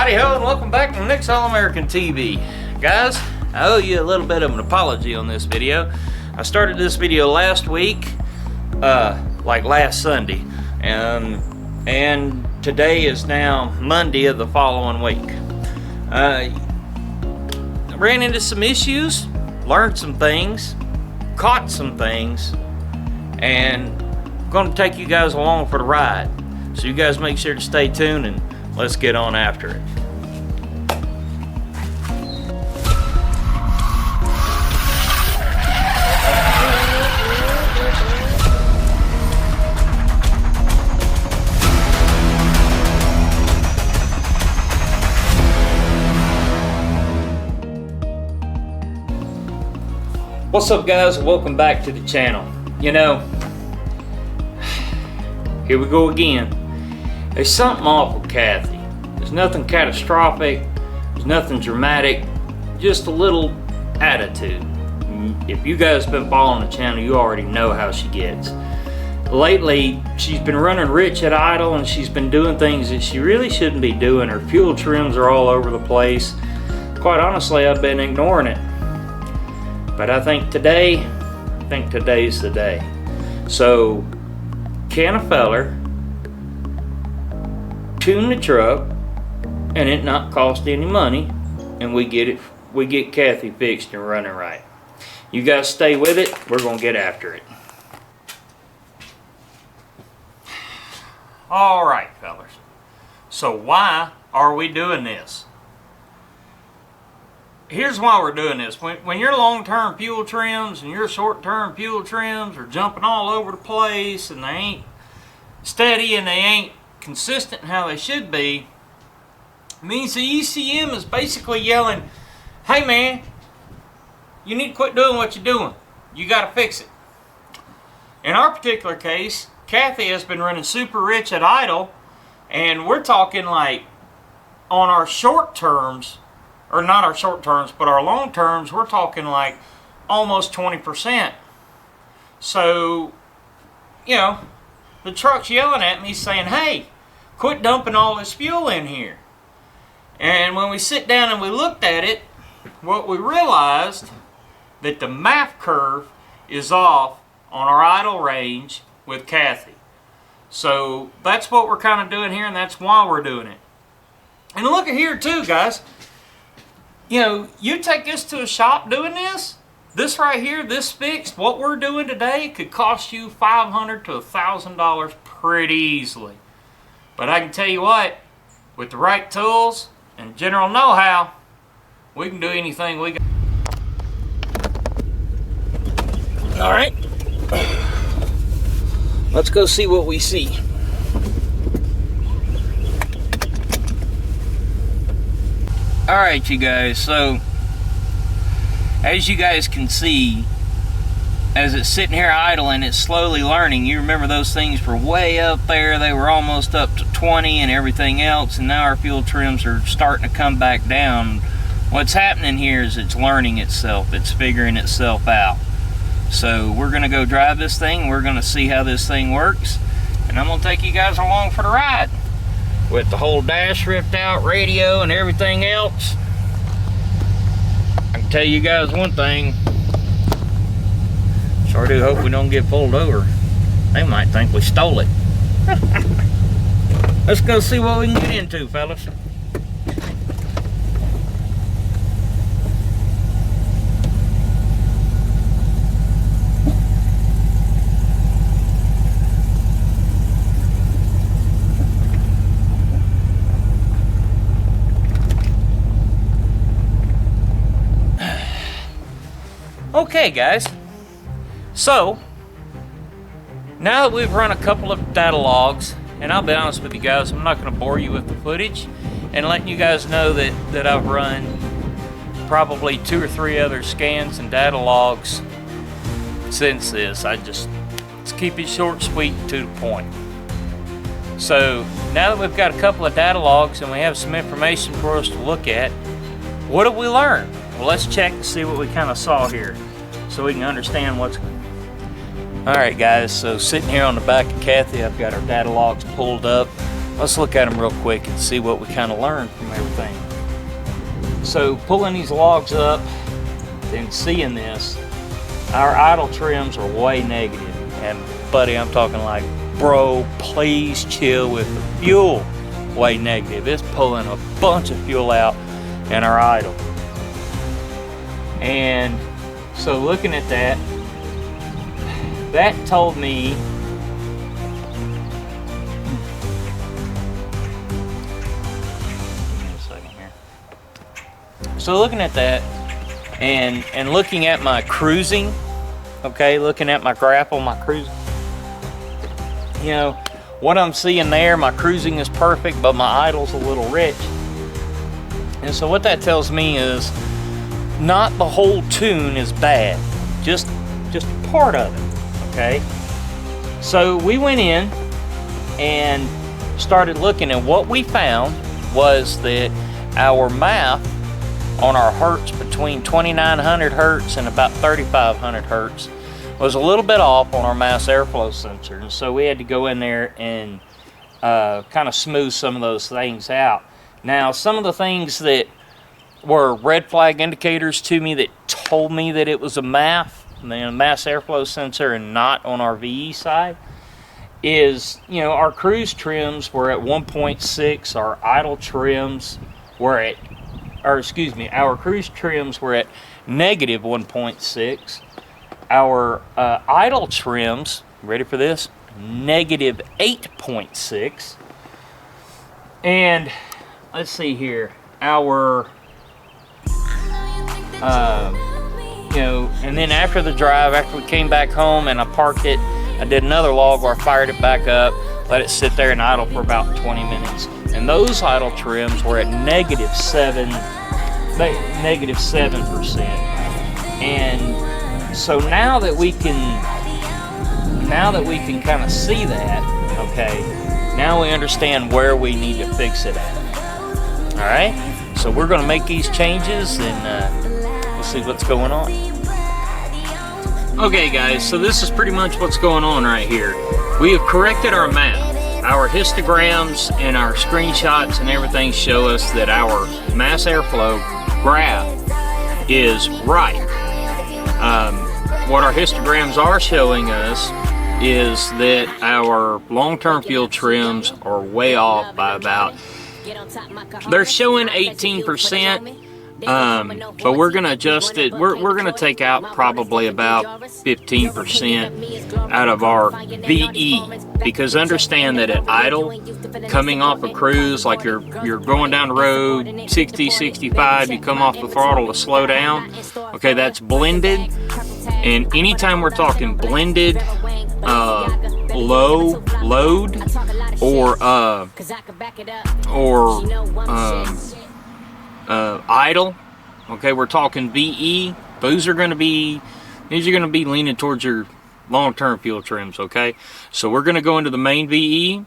Howdy ho and welcome back to Nick's All American TV. Guys, I owe you a little bit of an apology on this video. I started this video last week, like last Sunday, and today is now Monday of the following week. I ran into some issues, learned some things, caught some things, and I'm going to take you guys along for the ride. So you guys make sure to stay tuned and let's get on after it. What's up, guys? Welcome back to the channel. You know, here we go again. There's something off with Kathy. There's nothing catastrophic, there's nothing dramatic, just a little attitude. If you guys have been following the channel, you already know how she gets. Lately, she's been running rich at idle and she's been doing things that she really shouldn't be doing. Her fuel trims are all over the place. Quite honestly, I've been ignoring it. But I think today's the day. So, can a feller tune the truck and it not cost any money, and we get Kathy fixed and running right? You guys stay with it. We're gonna get after it. All right, fellas. So why are we doing this? Here's why we're doing this. When your long-term fuel trims and your short-term fuel trims are jumping all over the place and they ain't steady and they ain't consistent in how they should be, it means the ECM is basically yelling, hey man, you need to quit doing what you're doing. You got to fix it. In our particular case, Kathy has been running super rich at idle, and we're talking like on our short terms, or not our short terms, but our long terms, we're talking like almost 20%. So, you know, the truck's yelling at me saying, hey, quit dumping all this fuel in here. And when we sit down and we looked at it, what we realized that the MAF curve is off on our idle range with Kathy. So that's what we're kind of doing here, and that's why we're doing it. And look at here too, guys. You know, you take this to a shop doing this right here, this fixed, what we're doing today could cost you $500 to $1,000 pretty easily. But I can tell you what, with the right tools and general know-how, we can do anything we got. All right, let's go see what we see. All right, you guys, so as you guys can see, as it's sitting here idling, it's slowly learning. You remember those things were way up there, they were almost up to 20 and everything else, and now our fuel trims are starting to come back down. What's happening here is it's learning itself, it's figuring itself out. So we're gonna go drive this thing, we're gonna see how this thing works, and I'm gonna take you guys along for the ride. With the whole dash ripped out, radio and everything else, I can tell you guys one thing. Sure do hope we don't get pulled over. They might think we stole it. Let's go see what we can get into, fellas. Okay, guys, so now that we've run a couple of data logs, and I'll be honest with you guys, I'm not going to bore you with the footage and letting you guys know that I've run probably 2 or 3 other scans and data logs since this. Let's keep it short, sweet, to the point. So now that we've got a couple of data logs and we have some information for us to look at, what have we learned? Well, let's check to see what we kind of saw here so we can understand what's going on. Alright guys, so sitting here on the back of Kathy, I've got our data logs pulled up. let's look at them real quick and see what we kind of learned from everything. So pulling these logs up and seeing this, our idle trims are way negative. And buddy, I'm talking like, bro, please chill with the fuel. Way negative. It's pulling a bunch of fuel out in our idle. And so looking at that, that told me So looking at that and looking at my cruising, okay, looking at my grapple, my cruising, you know, what I'm seeing there, my cruising is perfect, but my idle's a little rich. And so what that tells me is not the whole tune is bad, just part of it, okay? So we went in and started looking, and what we found was that our math on our hertz between 2900 hertz and about 3500 hertz was a little bit off on our mass airflow sensor, and so we had to go in there and kind of smooth some of those things out. Now, some of the things that were red flag indicators to me that told me that it was a mass airflow sensor and not on our VE side is, you know, our cruise trims were at 1.6, our idle trims were at, our cruise trims were at negative 1.6. Our idle trims, ready for this? Negative 8.6. And let's see here, our, you know, and then after the drive, after we came back home and I parked it, I did another log where I fired it back up, let it sit there and idle for about 20 minutes. And those idle trims were at negative 7%. And so now that we can kind of see that, okay, now we understand where we need to fix it at. All right, so we're going to make these changes and we'll see what's going on. Okay guys, so this is pretty much what's going on right here. We have corrected our map. Our histograms and our screenshots and everything show us that our mass airflow graph is right. What our histograms are showing us is that our long-term fuel trims are way off by about, they're showing 18%, but we're going to adjust it. We're going to take out probably about 15% out of our VE, because understand that at idle, coming off a cruise, like you're going down the road 60, 65, you come off the throttle to slow down, okay, that's blended. And anytime we're talking blended low load or idle, okay, we're talking VE, these are going to be leaning towards your long-term fuel trims, okay? So we're going to go into the main VE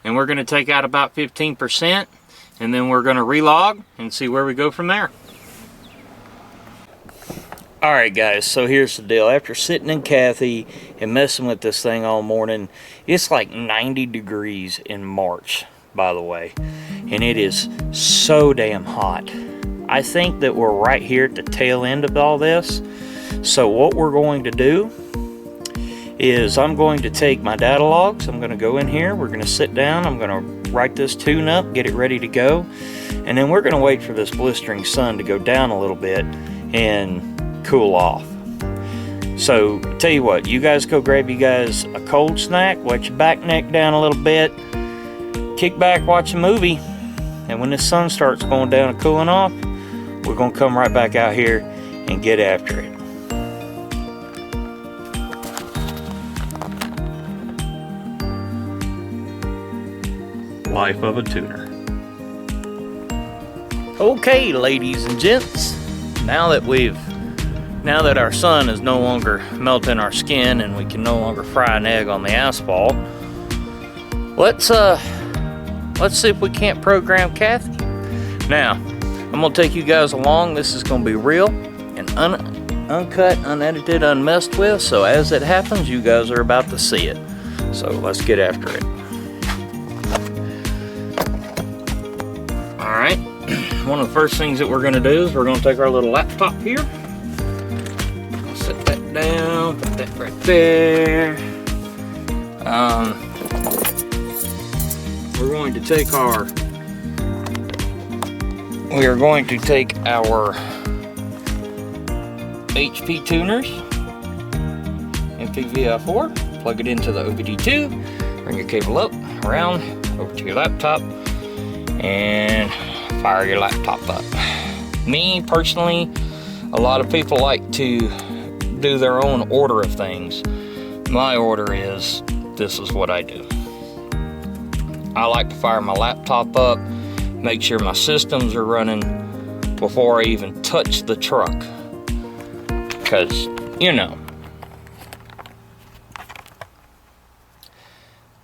and we're going to take out about 15%, and then we're going to relog and see where we go from there. Alright guys, so here's the deal. After sitting in Kathy and messing with this thing all morning, it's like 90 degrees in March, by the way, and it is so damn hot. I think that we're right here at the tail end of all this. So what we're going to do is I'm going to take my data logs, I'm going to go in here, we're going to sit down, I'm going to write this tune up, get it ready to go, and then we're going to wait for this blistering sun to go down a little bit and cool off. So tell you what, you guys go grab you guys a cold snack, wet your back neck down a little bit, kick back, watch a movie, and when the sun starts going down and cooling off, we're going to come right back out here and get after it. Life of a tuner. Okay, ladies and gents, now that our sun is no longer melting our skin and we can no longer fry an egg on the asphalt, let's see if we can't program Kathy. Now, I'm gonna take you guys along. This is gonna be real and uncut, unedited, unmessed with, so as it happens, you guys are about to see it. So let's get after it. one of the first things that we're going to do is we're going to take our little laptop here. Set that down, put that right there. We are going to take our HP tuners, MPVI4, plug it into the OBD2, bring your cable up, around, over to your laptop, and fire your laptop up. Me, personally, a lot of people like to do their own order of things. My order is, this is what I do. I like to fire my laptop up, make sure my systems are running before I even touch the truck. Because, you know,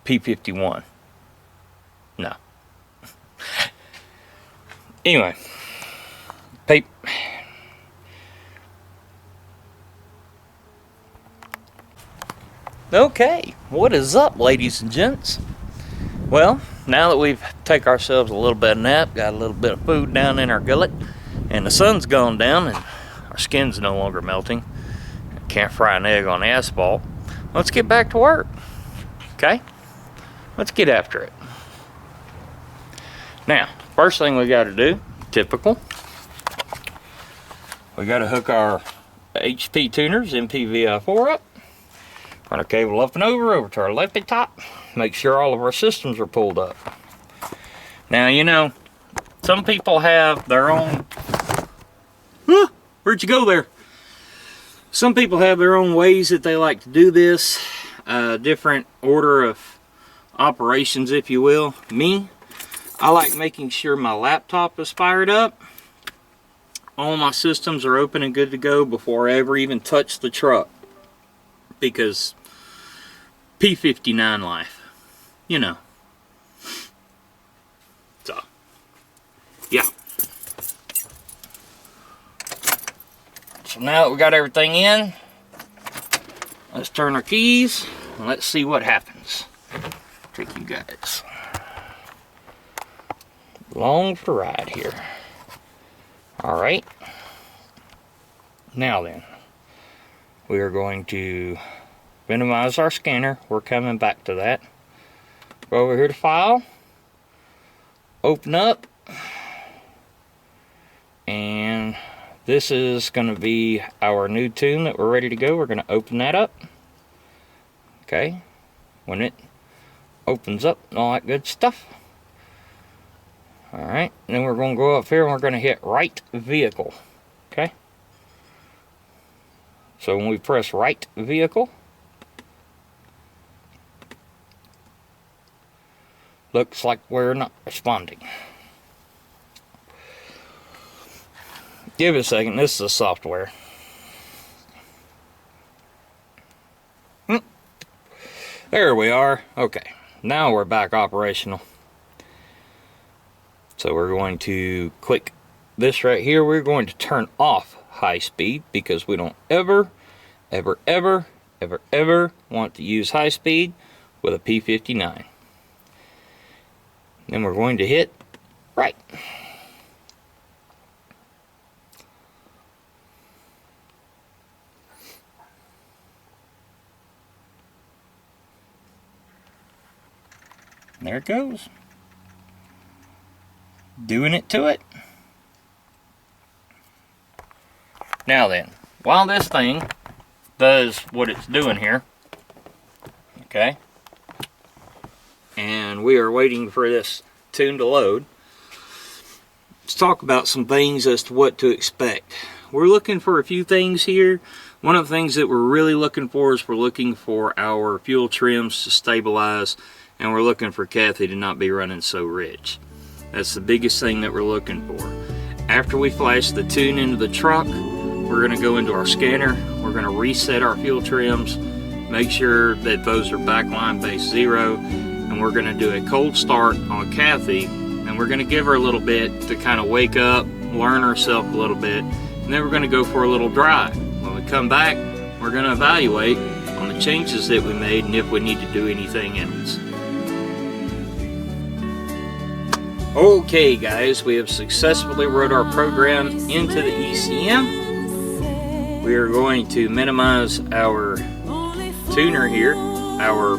P51. No. Anyway, okay, what is up, ladies and gents? Well, now that we've taken ourselves a little bit of nap, got a little bit of food down in our gullet, and the sun's gone down and our skin's no longer melting, can't fry an egg on asphalt, let's get back to work. Okay? Let's get after it. Now, first thing we got to do, typical, we got to hook our HP tuners MPVI4 up, run our cable up and over to our lefty top, make sure all of our systems are pulled up. Now, you know, some people have their own, where'd you go there? Some people have their own ways that they like to do this, different order of operations, if you will. Me, I like making sure my laptop is fired up, all my systems are open and good to go before I ever even touch the truck, because P59 life, you know. So, yeah. So now that we got everything in, let's turn our keys and let's see what happens. Take you guys along for the ride here. Alright. Now then, we are going to minimize our scanner. We're coming back to that. Go over here to File, open up, and this is going to be our new tune that we're ready to go. We're going to open that up. Okay, when it opens up and all that good stuff. Alright, then we're going to go up here and we're going to hit right vehicle. Okay, so when we press right vehicle, looks like we're not responding. Give it a second, this is the software. There we are. Okay, now we're back operational. So we're going to click this right here. We're going to turn off high speed because we don't ever want to use high speed with a P59. Then we're going to hit right. There it goes. Doing it to it. Now then, while this thing does what it's doing here, okay, and we are waiting for this tune to load, let's talk about some things as to what to expect. We're looking for a few things here. One of the things that we're really looking for is we're looking for our fuel trims to stabilize, and we're looking for Kathy to not be running so rich. That's the biggest thing that we're looking for. After we flash the tune into the truck, we're going to go into our scanner. We're going to reset our fuel trims, make sure that those are backline base 0, and we're going to do a cold start on Kathy, and we're going to give her a little bit to kind of wake up, learn herself a little bit, and then we're going to go for a little drive. When we come back, we're going to evaluate on the changes that we made and if we need to do anything else. Okay guys, we have successfully wrote our program into the ECM. We are going to minimize our tuner here, our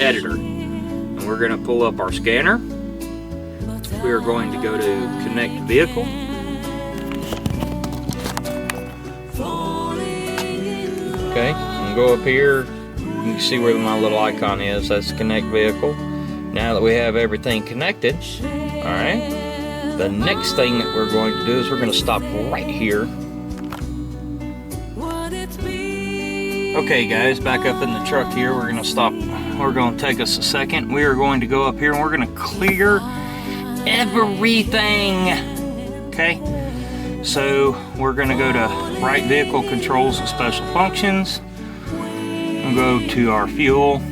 editor, and we're going to pull up our scanner. We are going to go to connect vehicle. Okay, and go up here. You can see where my little icon is. That's connect vehicle. Now that we have everything connected, alright, the next thing that we're going to do is we're going to stop right here. Okay guys, back up in the truck here, we're going to stop. We're going to take us a second. We are going to go up here and we're going to clear everything. Okay, so we're going to go to right vehicle controls and special functions. We'll go to our fuel.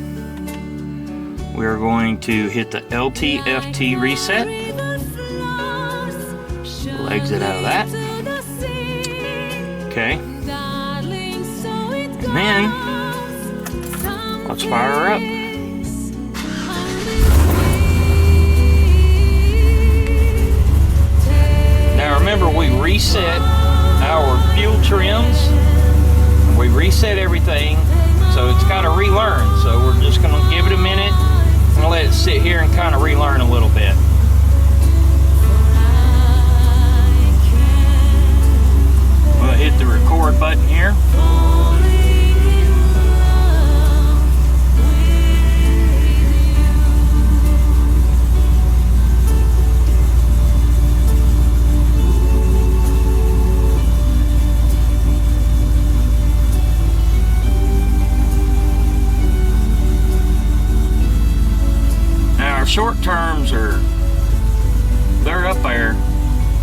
We are going to hit the LTFT reset. We'll exit out of that. Okay. And then, let's fire her up. Now remember, we reset our fuel trims. We reset everything, so it's got to relearn. So we're just going to give it a minute. I'm going to let it sit here and kind of relearn a little bit. We'll hit the record button here. Short terms they're up there,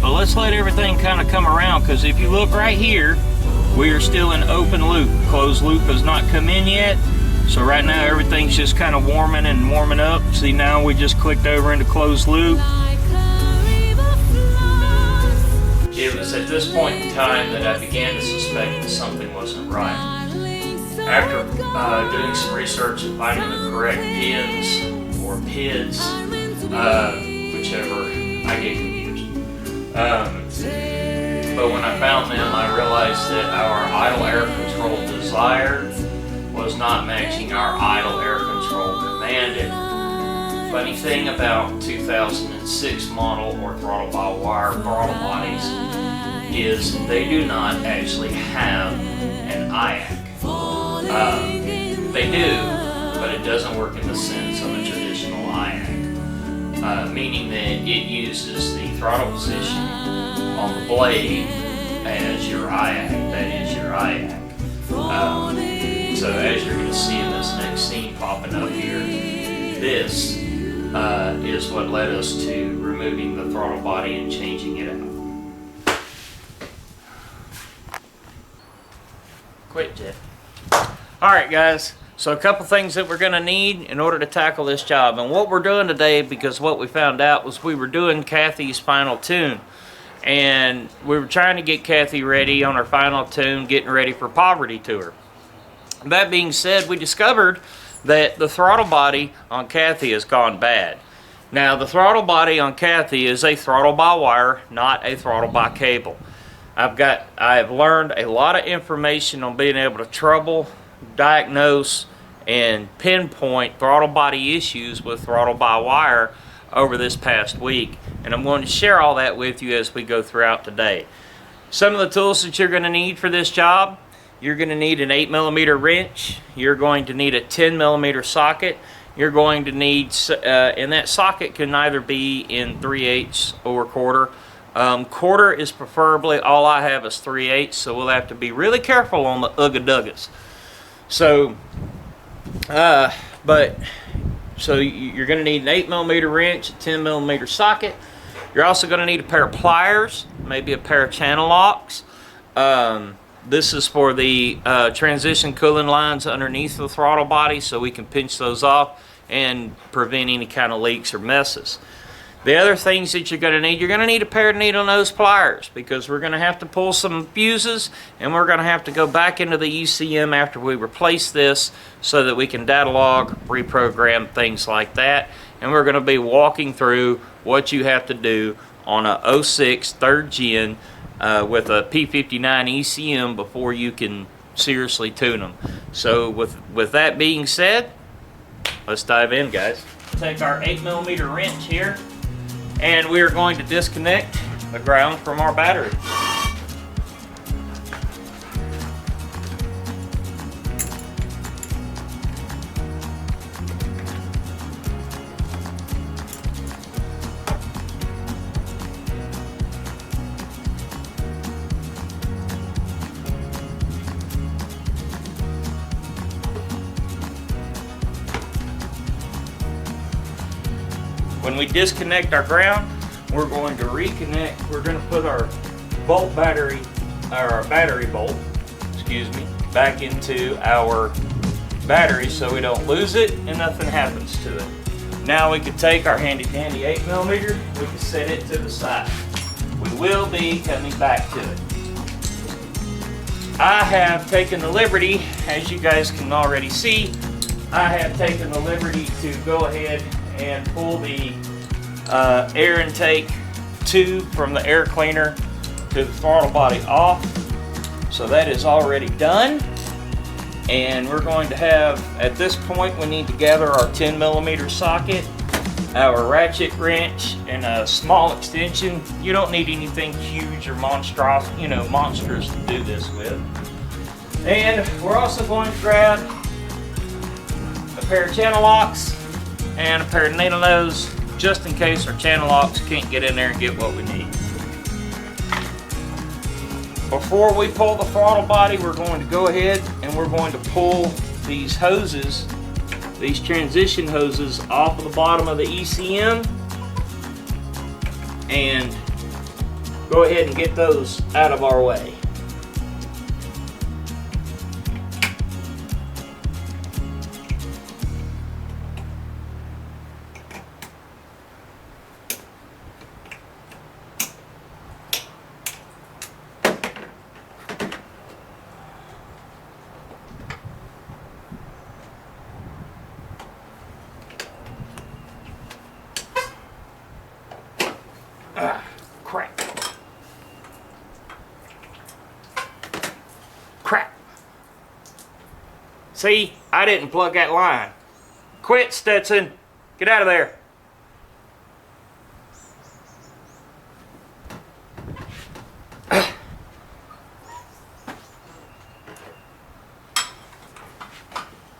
but let's let everything kind of come around, because if you look right here, we are still in open loop. Closed loop has not come in yet, so right now everything's just kind of warming and warming up. See, now we just clicked over into closed loop. It was at this point in time that I began to suspect that something wasn't right. After doing some research and finding the correct pins or PIDs, whichever, I get confused. But when I found them, I realized that our idle air control desired was not matching our idle air control commanded. Funny thing about 2006 model or throttle by wire throttle bodies is they do not actually have an IAC. They do, but it doesn't work in the sense of a traditional IAC, meaning that it uses the throttle position on the blade as your IAC. That is your IAC. So as you're going to see in this next scene popping up here, this is what led us to removing the throttle body and changing it out. Quit, Jeff. Alright guys, so a couple things that we're going to need in order to tackle this job. And what we're doing today, because what we found out was we were doing Kathy's final tune. And we were trying to get Kathy ready on her final tune, getting ready for Poverty Tour. That being said, we discovered that the throttle body on Kathy has gone bad. Now the throttle body on Kathy is a throttle by wire, not a throttle by cable. I have learned a lot of information on being able to trouble, diagnose, and pinpoint throttle body issues with throttle by wire over this past week, and I'm going to share all that with you as we go throughout today. Some of the tools that you're going to need for this job: you're going to need an 8mm wrench, you're going to need a 10mm socket, you're going to need, and that socket can either be in 3/8 or quarter. Quarter is preferably, all I have is 3/8, so we'll have to be really careful on the ugga-duggas. So, so you're going to need an 8mm wrench, a 10mm socket. You're also going to need a pair of pliers, maybe a pair of channel locks. This is for the transition cooling lines underneath the throttle body, so we can pinch those off and prevent any kind of leaks or messes. The other things that you're going to need a pair of needle nose pliers, because we're going to have to pull some fuses, and we're going to have to go back into the ECM after we replace this so that we can data log, reprogram, things like that. and we're going to be walking through what you have to do on a 06 3rd gen with a P59 ECM before you can seriously tune them. So with that being said, let's dive in, guys. Take our 8mm wrench here, and we are going to disconnect the ground from our battery. When we disconnect our ground, we're going to reconnect. We're going to put our bolt battery, or our battery bolt, excuse me, back into our battery so we don't lose it and nothing happens to it. Now we can take our handy dandy 8mm, we can set it to the side. We will be coming back to it. I have taken the liberty, as you guys can already see, I have taken the liberty to go ahead and pull the air intake tube from the air cleaner to the throttle body off. So that is already done. And we're going to have, at this point, we need to gather our 10mm socket, our ratchet wrench, and a small extension. You don't need anything huge or monstrous to do this with. And we're also going to grab a pair of channel locks and a pair of needle nose, just in case our channel locks can't get in there and get what we need. Before we pull the throttle body, we're going to go ahead and we're going to pull these hoses, these transition hoses, off of the bottom of the ECM and go ahead and get those out of our way. Crap. Crap. See, I didn't plug that line. Quit, Stetson. Get out of there.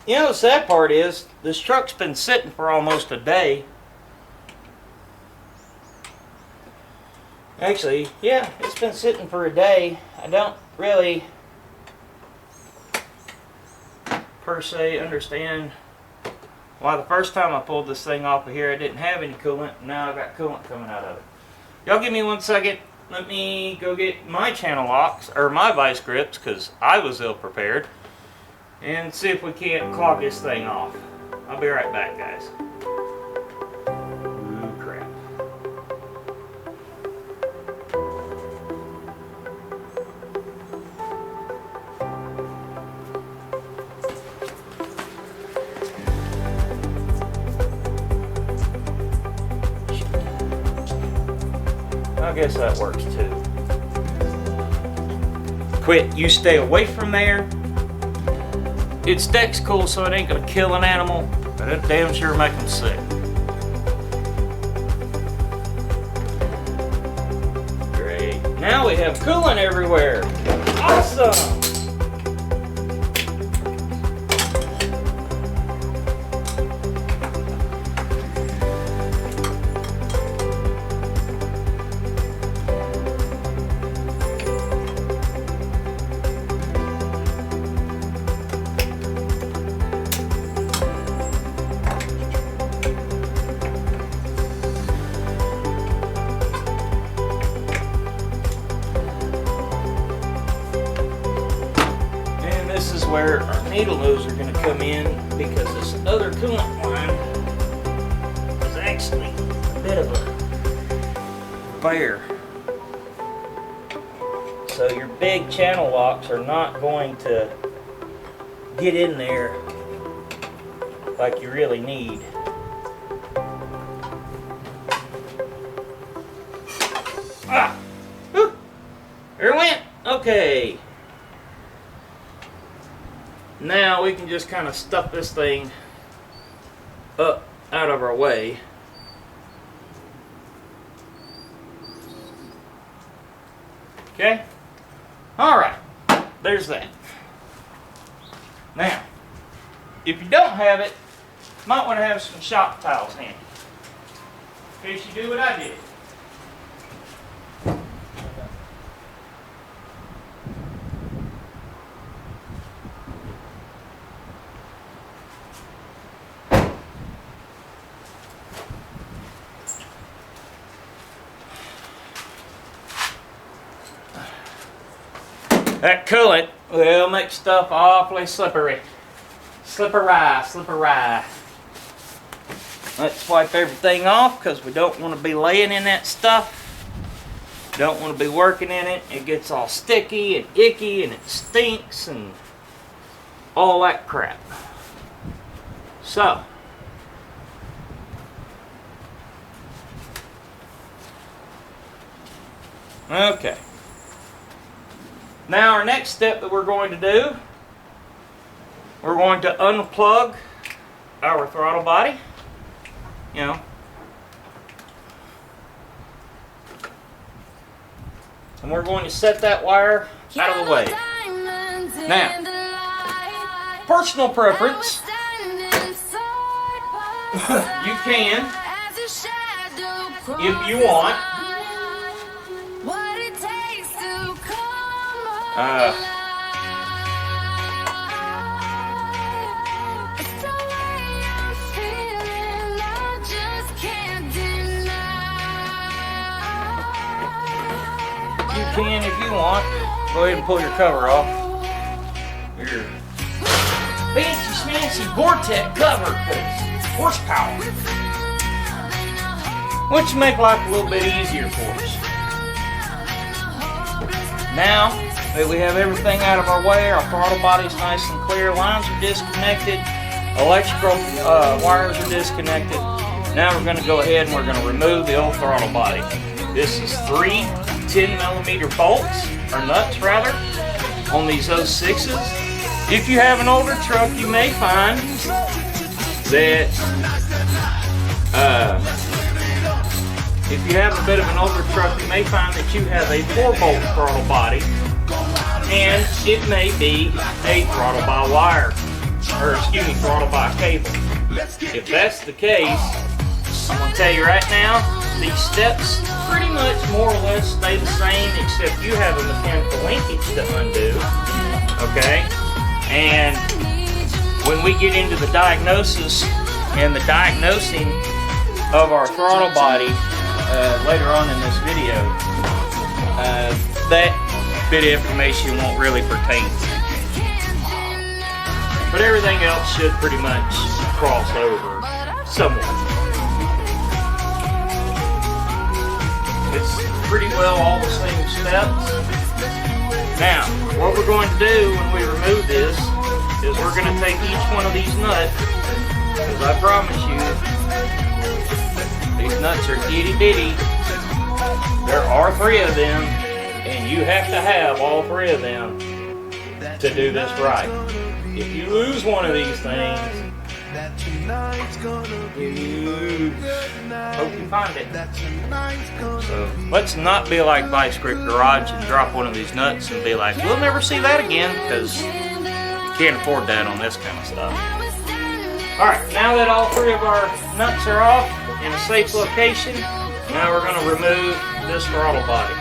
You know, the sad part is, this truck's been sitting for almost a day. Actually, yeah, it's been sitting for a day. I don't really, per se, understand why the first time I pulled this thing off of here I didn't have any coolant. Now I've got coolant coming out of it. Y'all give me 1 second. Let me go get my channel locks, or my vice grips, because I was ill prepared, and see if we can't clog this thing off. I'll be right back, guys. I guess that works too. Quit, you stay away from there. It's deck's cool, so it ain't gonna kill an animal, but it damn sure make them sick. Great. Now we have coolant everywhere. Awesome! This is where our needle nose are going to come in, because this other coolant line is actually a bit of a bear. So your big channel locks are not going to get in there like you really need. Whew. There it went. Okay. Now we can just kind of stuff this thing up out of our way. Okay? Alright. There's that. Now, if you don't have it, you might want to have some shop towels handy. In case you do what I did. That coolant will make stuff awfully slippery. Slippery. Let's wipe everything off because we don't want to be laying in that stuff. Don't want to be working in it. It gets all sticky and icky and it stinks and all that crap. So, okay. Now our next step that we're going to do, we're going to unplug our throttle body. You know. And we're going to set that wire out of the way. Now, personal preference, you can, if you want, if you want, go ahead and pull your cover off. Your fancy schmancy Vortex cover, because horsepower. Which make life a little bit easier for us. Now that we have everything out of our way, our throttle body's nice and clear, lines are disconnected, electrical wires are disconnected. Now we're going to go ahead and we're going to remove the old throttle body. This is 3 10mm bolts, or nuts rather, on these 06s. If you have an older truck, you may find that if you have a bit of an older truck, you may find that you have a 4-bolt throttle body, and it may be a throttle by wire, or excuse me, throttle by cable. If that's the case, I'm going to tell you right now, these steps pretty much more or less stay the same, except you have a mechanical linkage to undo, okay? And when we get into the diagnosis and the diagnosing of our throttle body later on in this video, that bit of information won't really pertain to it. But everything else should pretty much cross over somewhat. It's pretty well all the same steps. Now, what we're going to do when we remove this is we're going to take each one of these nuts, because I promise you, these nuts are itty bitty. There are 3 of them, and you have to have all 3 of them to do this right. If you lose one of these things, hope you find it. So let's not be like Vice Grip Garage and drop one of these nuts and be like, we'll never see that again, because you can't afford that on this kind of stuff. Alright, now that all 3 of our nuts are off in a safe location, now we're going to remove this throttle body.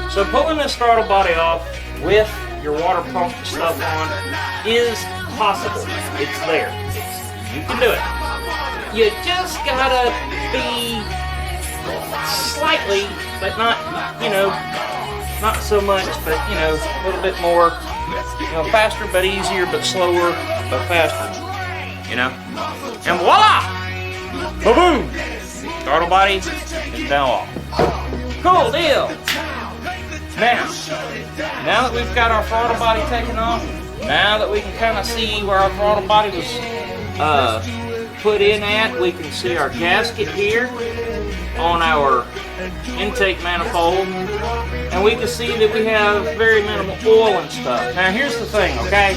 So pulling this throttle body off with your water pump stuff on is possible. It's there. You can do it. You just gotta be slightly, but not, not so much, but, a little bit more, faster but easier, but slower but faster, And voila! Ba-boom! Throttle body is now off. Cool deal! Now that we've got our throttle body taken off, now that we can kind of see where our throttle body was put in at, we can see our gasket here on our intake manifold, and we can see that we have very minimal oil and stuff. Now here's the thing, okay?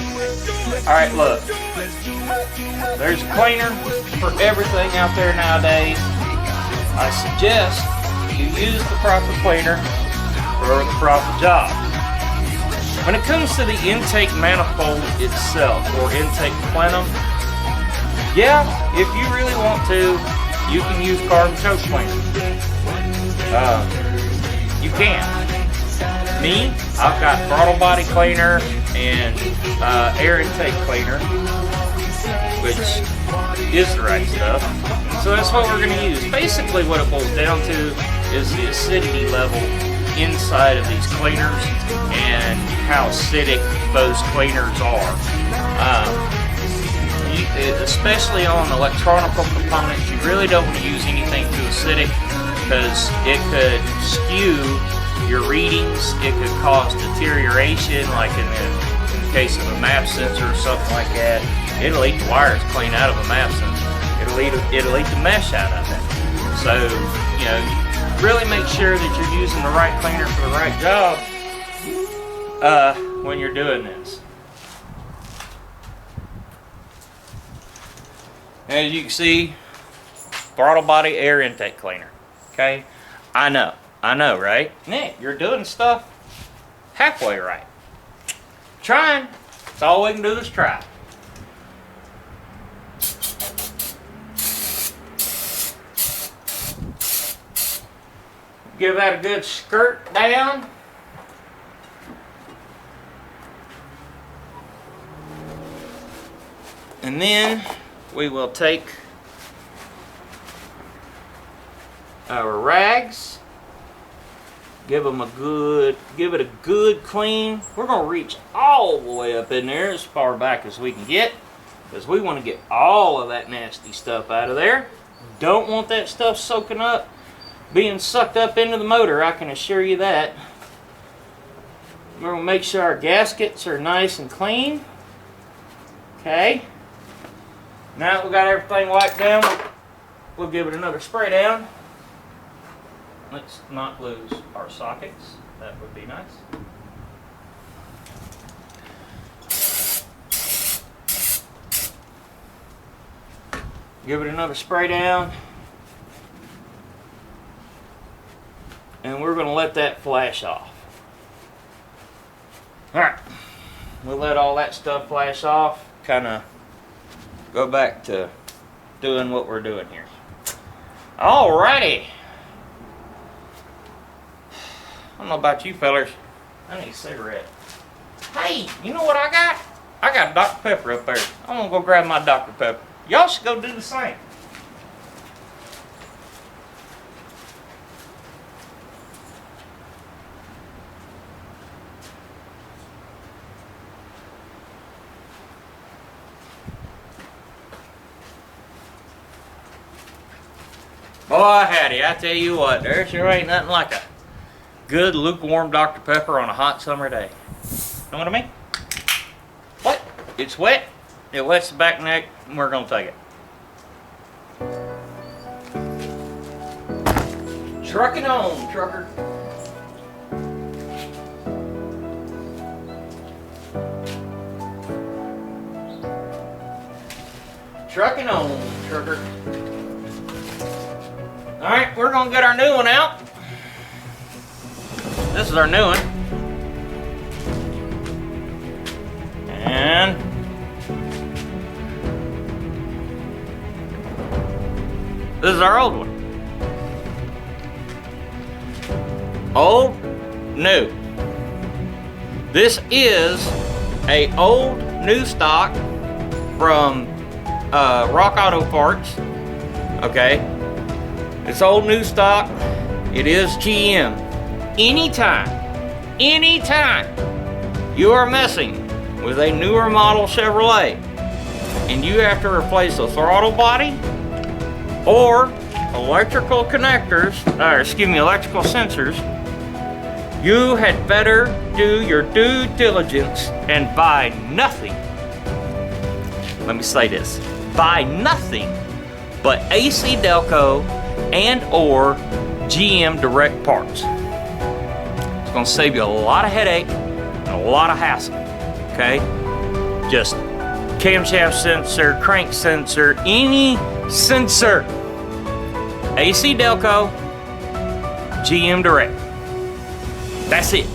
Alright, look. There's a cleaner for everything out there nowadays. I suggest you use the proper cleaner for the proper job. When it comes to the intake manifold itself, or intake plenum, yeah, if you really want to, you can use carbon choke cleaner. You can. Me, I've got throttle body cleaner and air intake cleaner, which is the right stuff. So that's what we're going to use. Basically what it boils down to is the acidity level inside of these cleaners and how acidic those cleaners are. Especially on electronical components, you really don't want to use anything too acidic because it could skew your readings. It could cause deterioration, like in the case of a map sensor or something like that. It'll eat the wires clean out of a map sensor. It'll eat the mesh out of it. So, you know, really make sure that you're using the right cleaner for the right job when you're doing this. As you can see, throttle body air intake cleaner. Okay, I know, right? Nick, you're doing stuff halfway right. Trying. That's all we can do is try. Give that a good skirt down. And then we will take our rags, give it a good clean. We're going to reach all the way up in there as far back as we can get, because we want to get all of that nasty stuff out of there. Don't want that stuff soaking up, being sucked up into the motor, I can assure you that. We're going to make sure our gaskets are nice and clean. Okay. Now that we got everything wiped down, we'll give it another spray down. Let's not lose our sockets. That would be nice. Give it another spray down. And we're going to let that flash off. Alright. We'll let all that stuff flash off. Kind of go back to doing what we're doing here. Alrighty. I don't know about you fellers. I need a cigarette. Hey, you know what I got? I got Dr. Pepper up there. I'm gonna go grab my Dr. Pepper. Y'all should go do the same. Boy, howdy, I tell you what, there sure ain't nothing like a good lukewarm Dr. Pepper on a hot summer day. Know what I mean? What? It's wet, it wets the back neck, and we're gonna take it. Trucking on, trucker. Trucking on, trucker. Alright, we're going to get our new one out. This is our new one. And this is our old one. Old, new. This is a old new stock from Rock Auto Parts. Okay. It's old new stock. It is GM. Anytime you are messing with a newer model Chevrolet and you have to replace a throttle body or electrical connectors, electrical sensors, you had better do your due diligence and buy nothing. Let me say this. Buy nothing but AC Delco and or GM direct parts. It's gonna save you a lot of headache and a lot of hassle, okay? Just camshaft sensor, crank sensor, any sensor. AC Delco, GM direct. That's it.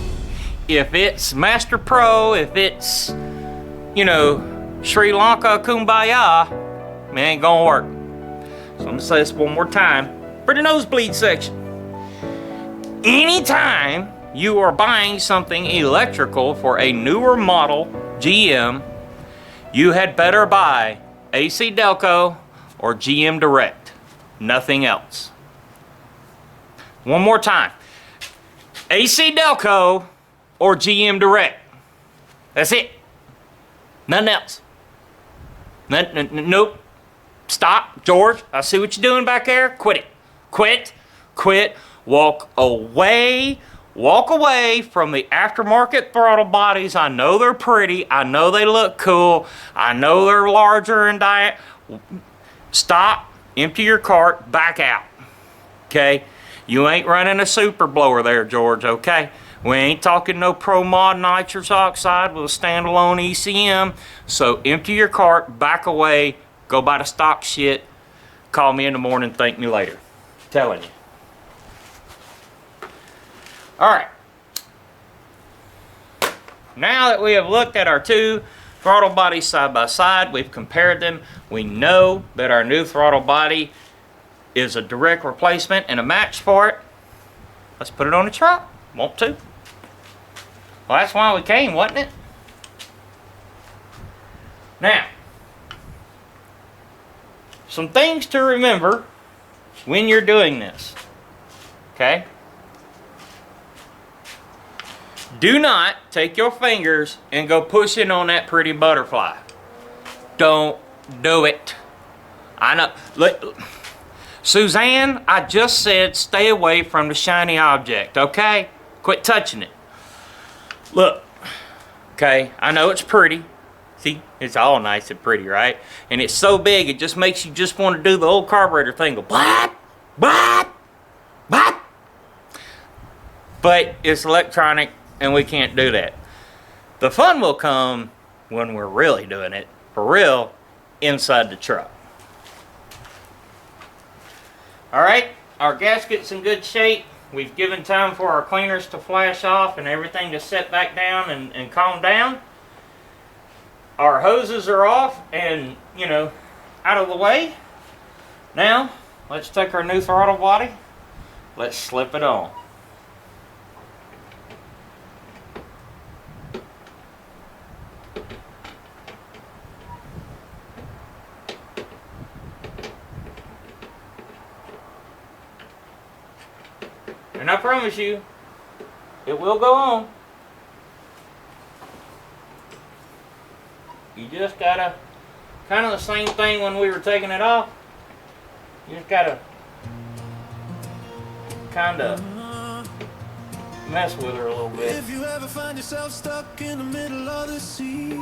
If it's Master Pro, if it's, you know, Sri Lanka Kumbaya, it ain't gonna work. So I'm gonna say this one more time for the nosebleed section. Anytime you are buying something electrical for a newer model GM, you had better buy AC Delco or GM Direct. Nothing else. One more time. AC Delco or GM Direct. That's it. Nothing else. Nope. Stop, George. I see what you're doing back there. Quit it. Quit. Walk away from the aftermarket throttle bodies. I know they're pretty. I know they look cool. I know they're larger in diameter. Stop, empty your cart, back out. Okay? You ain't running a super blower there, George, okay? We ain't talking no Pro Mod nitrous oxide with a standalone ECM. So empty your cart, back away, go buy the stock shit. Call me in the morning, thank me later. Telling you. Alright. Now that we have looked at our two throttle bodies side by side, we've compared them, we know that our new throttle body is a direct replacement and a match for it. Let's put it on the truck. Want to? Well, that's why we came, wasn't it? Now, some things to remember when you're doing this. Okay? Do not take your fingers and go pushing on that pretty butterfly. Don't do it. I know. Look, Suzanne, I just said stay away from the shiny object, okay? Quit touching it. Look, okay, I know it's pretty. See, it's all nice and pretty, right? And it's so big, it just makes you just want to do the old carburetor thing. Go, blah, blah, blah. But it's electronic, and we can't do that. The fun will come when we're really doing it, for real, inside the truck. Alright, our gasket's in good shape. We've given time for our cleaners to flash off and everything to set back down and calm down. Our hoses are off and, you know, out of the way. Now, let's take our new throttle body. Let's slip it on. And I promise you, it will go on. You just gotta, kind of the same thing when we were taking it off. You just gotta kind of mess with her a little bit. If you ever find yourself stuck in the middle of the sea,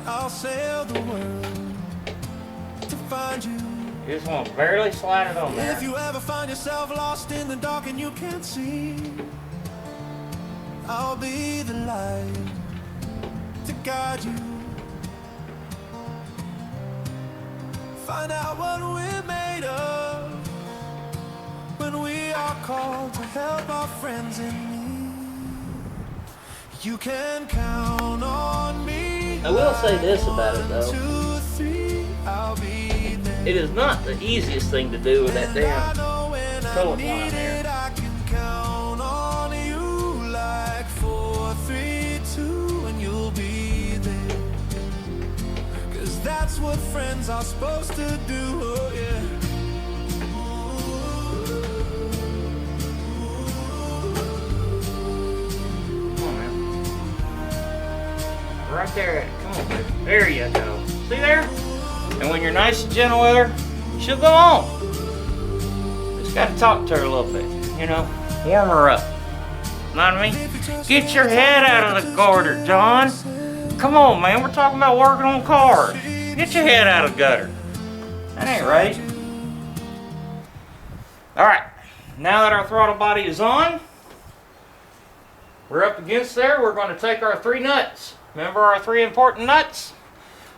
I'll sail the world to find you. You just want to barely slide it on there. If you ever find yourself lost in the dark and you can't see, I'll be the light to guide you. Find out what we're made of when we are called to help our friends in need. You can count on me. I will say this about it though. 1, 2, 3, I'll be there. It is not the easiest thing to do with that damn coolant line there. I can count on you like 4, 3, 2, and you'll be there. 'Cause that's what friends are supposed to do. Oh yeah. Right there, come on, baby. There you go. See there? And when you're nice and gentle with her, she'll go on. Just gotta talk to her a little bit, you know, warm her up. Know what I mean? Get your head out of the gutter, John. Come on, man, we're talking about working on cars. Get your head out of the gutter. That ain't right. Alright, now that our throttle body is on, we're up against there. We're going to take our 3 nuts. Remember our 3 important nuts?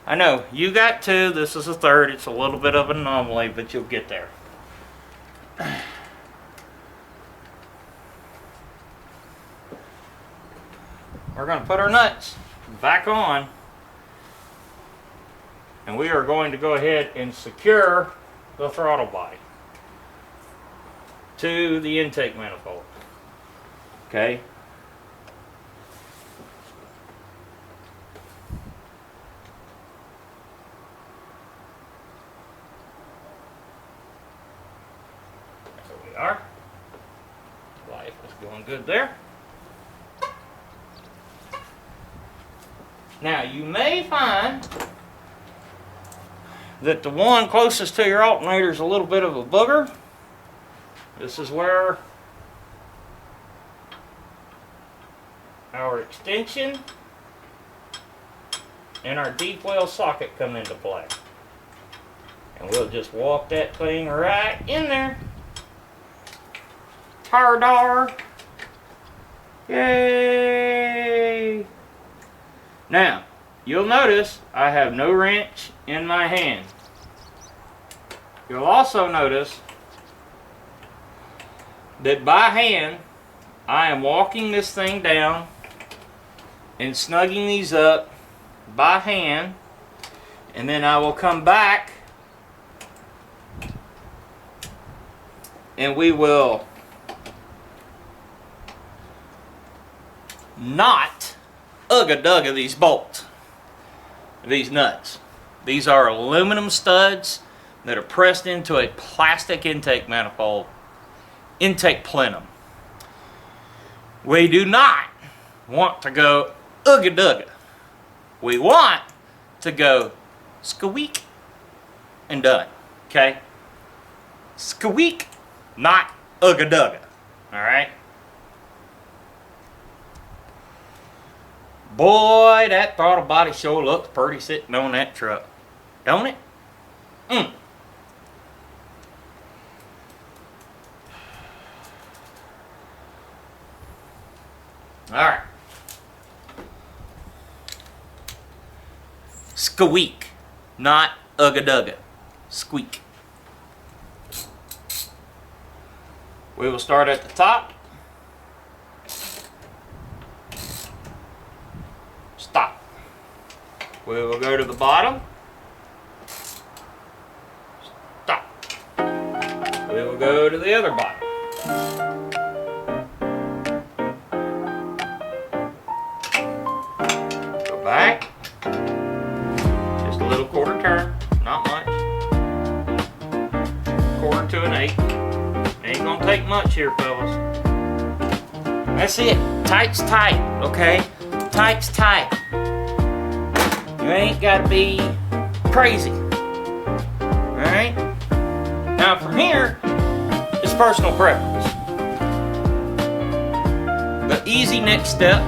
I know, you got 2. This is a third. It's a little bit of an anomaly, but you'll get there. We're going to put our nuts back on, and we are going to go ahead and secure the throttle body to the intake manifold. Okay? There we are. Life is going good there. Now, you may find that the one closest to your alternator is a little bit of a booger. This is where our extension and our deep well socket come into play. And we'll just walk that thing right in there. Tar-dar. Yay! Now, you'll notice I have no wrench in my hand. You'll also notice that by hand, I am walking this thing down and snugging these up by hand, and then I will come back and we will not ugga-dugga these bolts, these nuts. These are aluminum studs that are pressed into a plastic intake manifold, intake plenum. We do not want to go ugga-dugga. We want to go squeak and done. Okay? Squeak, not ugga-dugga. Alright? Boy, that throttle body sure looks pretty sitting on that truck. Don't it? Alright. Squeak, not ugga-dugga. Squeak. We will start at the top. Stop. We will go to the bottom. Stop. We will go to the other bottom. Go back. Just a little quarter turn, not much. Quarter to an eighth. Ain't gonna take much here, fellas. That's it. Tight's tight, okay? Tight's tight. You ain't got to be crazy. Alright? Now from here, it's personal preference. The easy next step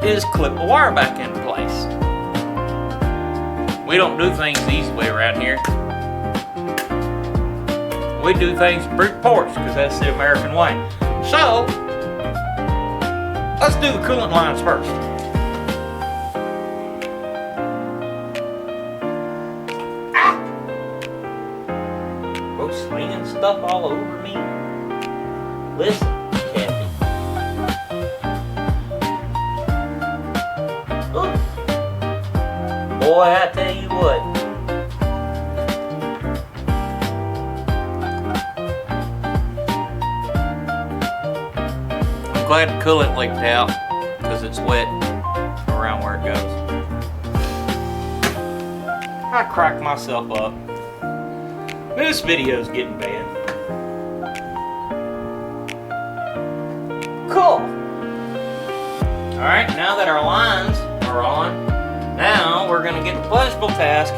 is clip the wire back into place. We don't do things the easy way around here. We do things brute force because that's the American way. So, let's do the coolant lines first. Slinging stuff all over me. Listen, Kathy. Ooh. Boy, I tell you what. I'm glad the coolant leaked out because it's wet around where it goes. I cracked myself up. This video's getting bad. Cool. Alright, now that our lines are on, now we're going to get the pleasurable task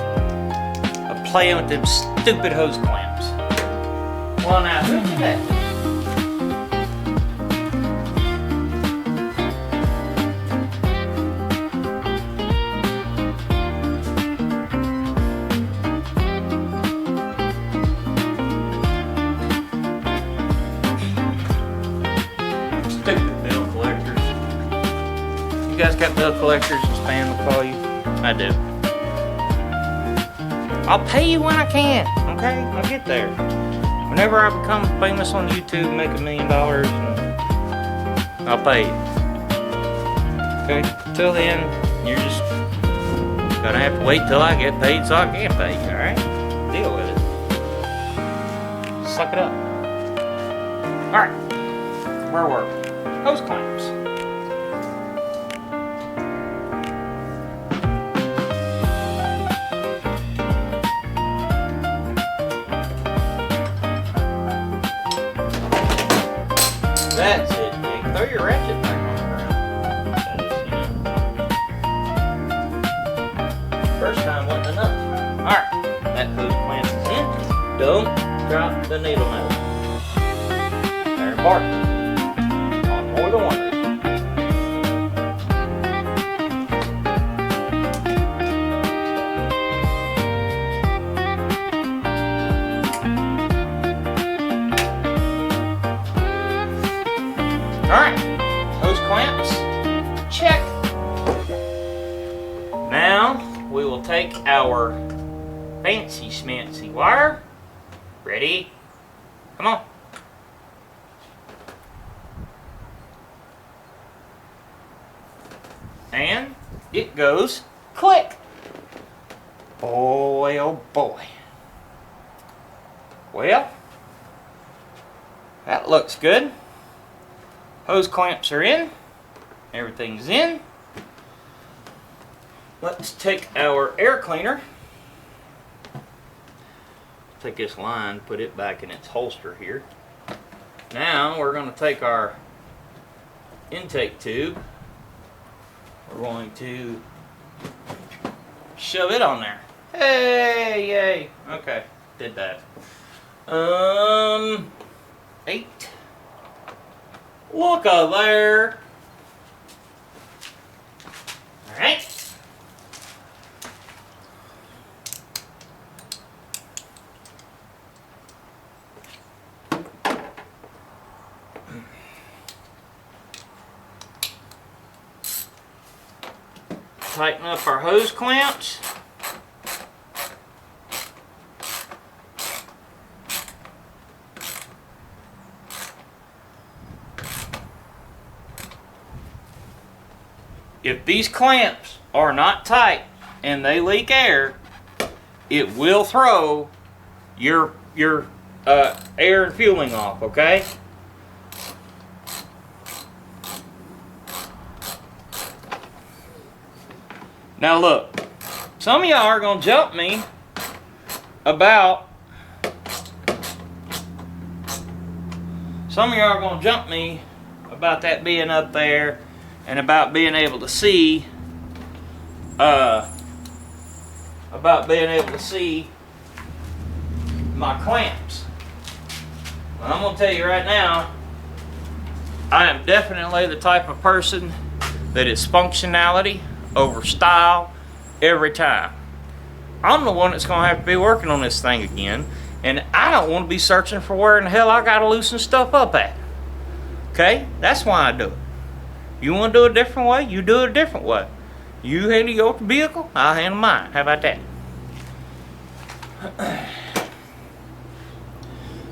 of playing with them stupid hose clamps. Well, now, who's that? Stupid bill collectors. You guys got bill collectors and spam will call you? I do. I'll pay you when I can, okay? I'll get there. Whenever I become famous on YouTube, make $1 million, I'll pay you. Okay? Till then, you're just gonna have to wait till I get paid so I can pay you, alright? Deal with it. Suck it up. Alright. Where were we? Hose clamps. That's it, Nick. Throw your ratchet back on the ground. That is, first time wasn't enough. Alright, that hose clamp is in. Don't drop the needle nose. There, bark. On more than one. Alright, hose clamps, check. Now we will take our fancy schmancy wire. Ready? Come on. And it goes click. Boy, oh boy. Well, that looks good. Hose clamps are in. Everything's in. Let's take our air cleaner. Take this line, put it back in its holster here. Now we're going to take our intake tube. We're going to shove it on there. Hey, yay. Okay, did that. 8. Look there. All right. Tighten up our hose clamps. If these clamps are not tight and they leak air, it will throw your air and fueling off, okay? Now look, some of y'all are gonna jump me about that being up there and about being able to see my clamps. Well, I'm gonna tell you right now, I am definitely the type of person that is functionality over style every time. I'm the one that's gonna have to be working on this thing again, and I don't want to be searching for where in the hell I gotta loosen stuff up at. Okay, that's why I do it. You want to do it a different way, you do it a different way. You handle your vehicle, I'll handle mine. How about that?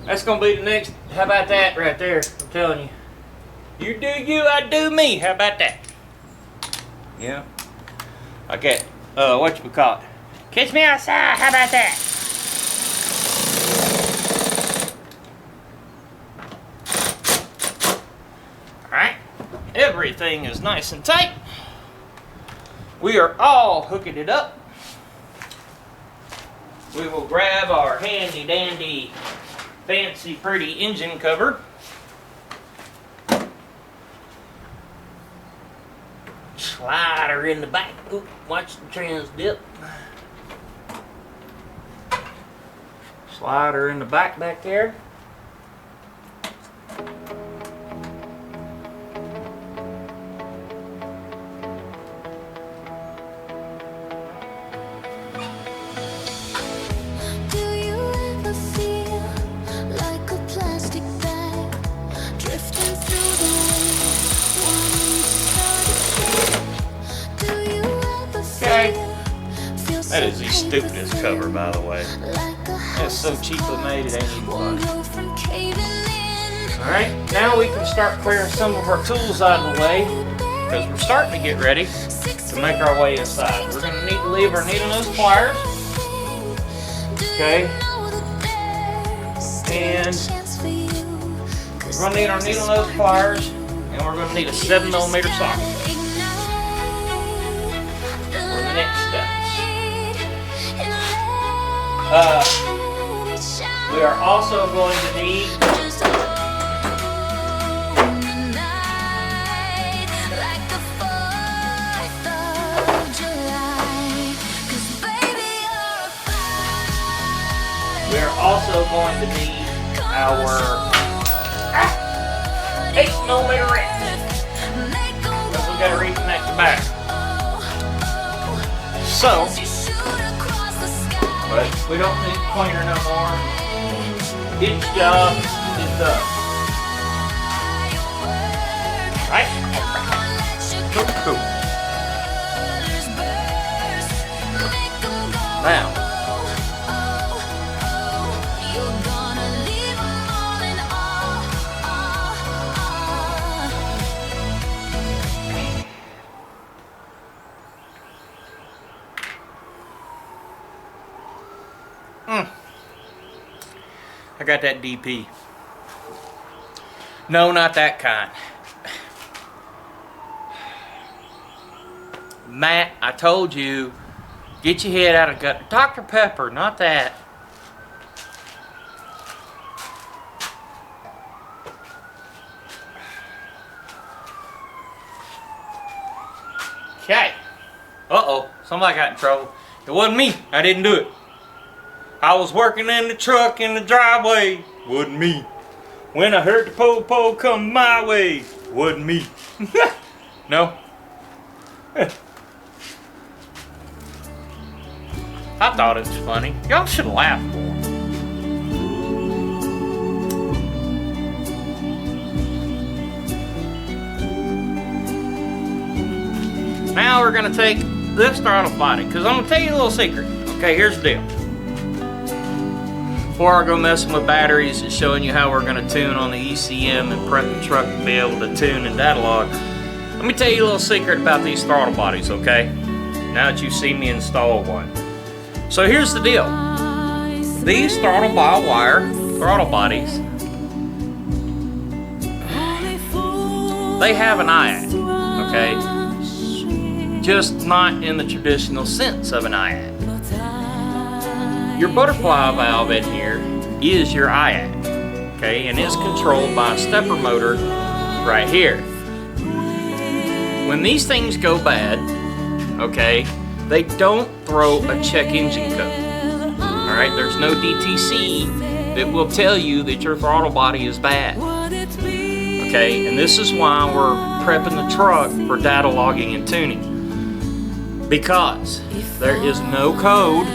That's gonna be the next. How about that right there? I'm telling you. You do you, I do me. How about that? Yeah. Okay. Whatchamacallit? Catch me outside. How about that? Alright. Everything is nice and tight. We are all hooking it up. We will grab our handy dandy fancy pretty engine cover. Slide her in the back. Oop, watch the trans dip. Slide her in the back there. Like a plastic bag drifting through the wind. That is the stupidest cover, by the way. That's so cheaply made, it ain't even funny. Alright, now we can start clearing some of our tools out of the way, because we're starting to get ready to make our way inside. We're going to need to leave our needle nose pliers. Okay. And we're going to need our needle nose pliers, and we're going to need a 7mm socket for the next steps. We are also going to need our 8mm wrench, because we got to reconnect the back. So, but we don't need the cleaner no more. Each job is done. Right? Cool. Now, I got that DP. No, not that kind. Matt, I told you, get your head out of gut. Dr. Pepper, not that. Okay. Uh-oh, somebody got in trouble. It wasn't me. I didn't do it. I was working in the truck in the driveway. Wasn't me. When I heard the po-po come my way. Wasn't me. No. I thought it was funny. Y'all should laugh more. Now we're going to take this throttle body, because I'm going to tell you a little secret. Okay, here's the deal. Before I go messing with batteries and showing you how we're going to tune on the ECM and prep the truck to be able to tune and data log, let me tell you a little secret about these throttle bodies, okay? Now that you've seen me install one. So here's the deal. These throttle by wire throttle bodies, they have an IAC, okay? Just not in the traditional sense of an IAC. Your butterfly valve in here is your IAC, okay, and it's controlled by a stepper motor right here. When these things go bad, okay, they don't throw a check engine code. All right, there's no DTC that will tell you that your throttle body is bad. Okay, and this is why we're prepping the truck for data logging and tuning, because there is no code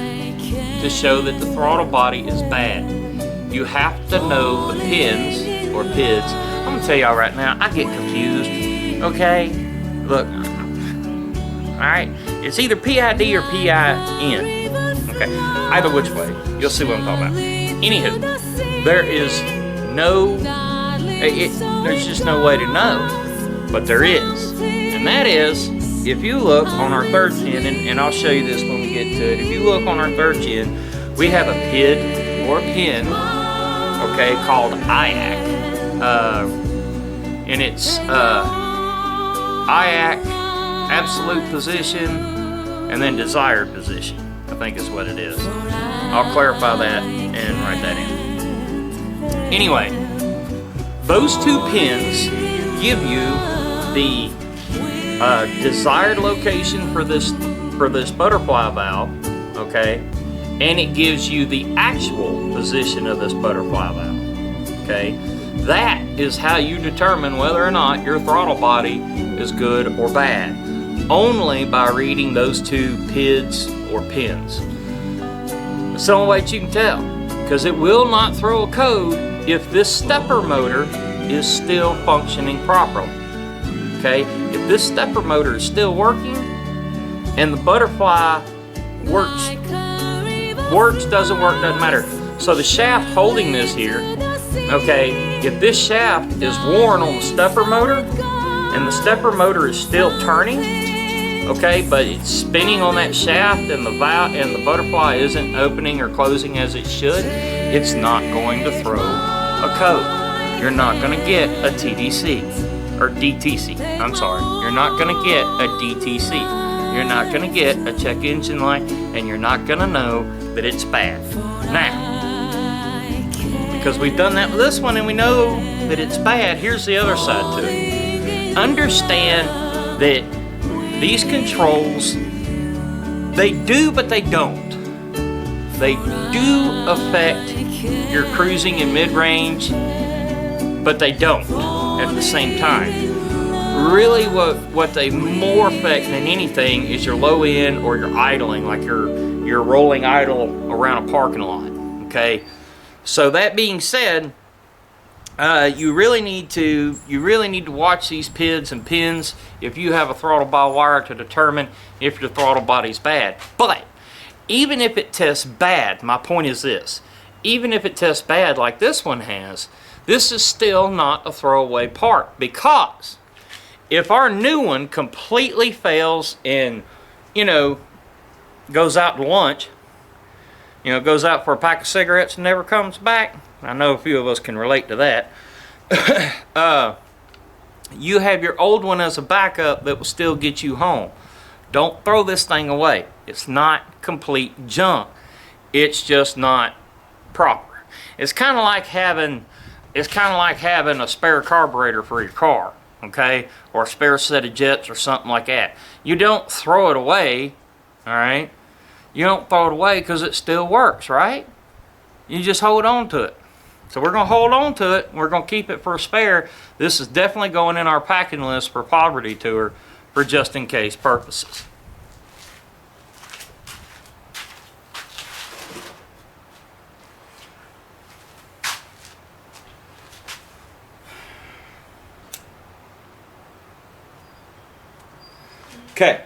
to show that the throttle body is bad. You have to know the pins or PIDs. I'm gonna tell y'all right now, I get confused. Okay, look. All right, it's either PID or PIN. Okay, either which way, you'll see what I'm talking about. Anywho, there is no, there's just no way to know, but there is, and that is, if you look on our third gen, and I'll show you this when we get to it. If you look on our third gen, we have a PID or a pin, okay, called IAC, and it's IAC absolute position and then desired position, I think is what it is. I'll clarify that and write that in. Anyway, those two pins give you the desired location for this butterfly valve, okay, and it gives you the actual position of this butterfly valve, okay. That is how you determine whether or not your throttle body is good or bad, only by reading those two PIDs or pins. It's the only way that you can tell, because it will not throw a code if this stepper motor is still functioning properly. Okay, if this stepper motor is still working and the butterfly works, doesn't work, doesn't matter. So the shaft holding this here, okay, if this shaft is worn on the stepper motor and the stepper motor is still turning, okay, but it's spinning on that shaft and the valve and the butterfly isn't opening or closing as it should, it's not going to throw a code. You're not going to get a TDC or DTC. I'm sorry. You're not going to get a DTC. You're not going to get a check engine light, and you're not going to know that it's bad. Now, because we've done that with this one and we know that it's bad, here's the other side to it. Understand that these controls, they do, but they don't. They do affect your cruising in mid-range, but they don't at the same time. Really what they more affect than anything is your low end or your idling, like your rolling idle around a parking lot, okay? So that being said, you really need to watch these PIDs and pins if you have a throttle by wire to determine if your throttle body's bad. But even if it tests bad, my point is this, even if it tests bad like this one has, this is still not a throwaway part, because if our new one completely fails and, goes out to lunch, goes out for a pack of cigarettes and never comes back, I know a few of us can relate to that, you have your old one as a backup that will still get you home. Don't throw this thing away. It's not complete junk. It's just not proper. It's kind of like having a spare carburetor for your car. Okay, or a spare set of jets or something like that. You don't throw it away, all right? You don't throw it away because it still works, right? You just hold on to it. So we're going to hold on to it. We're going to keep it for a spare. This is definitely going in our packing list for poverty tour for just in case purposes. Okay,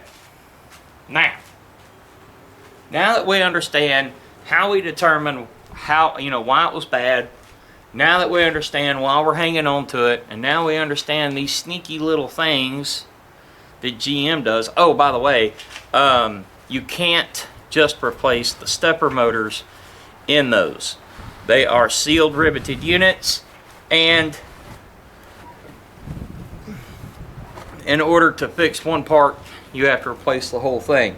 now that we understand how we determine why it was bad, now that we understand why we're hanging on to it, and now we understand these sneaky little things that GM does. Oh, by the way, you can't just replace the stepper motors in those. They are sealed riveted units, and in order to fix one part, you have to replace the whole thing.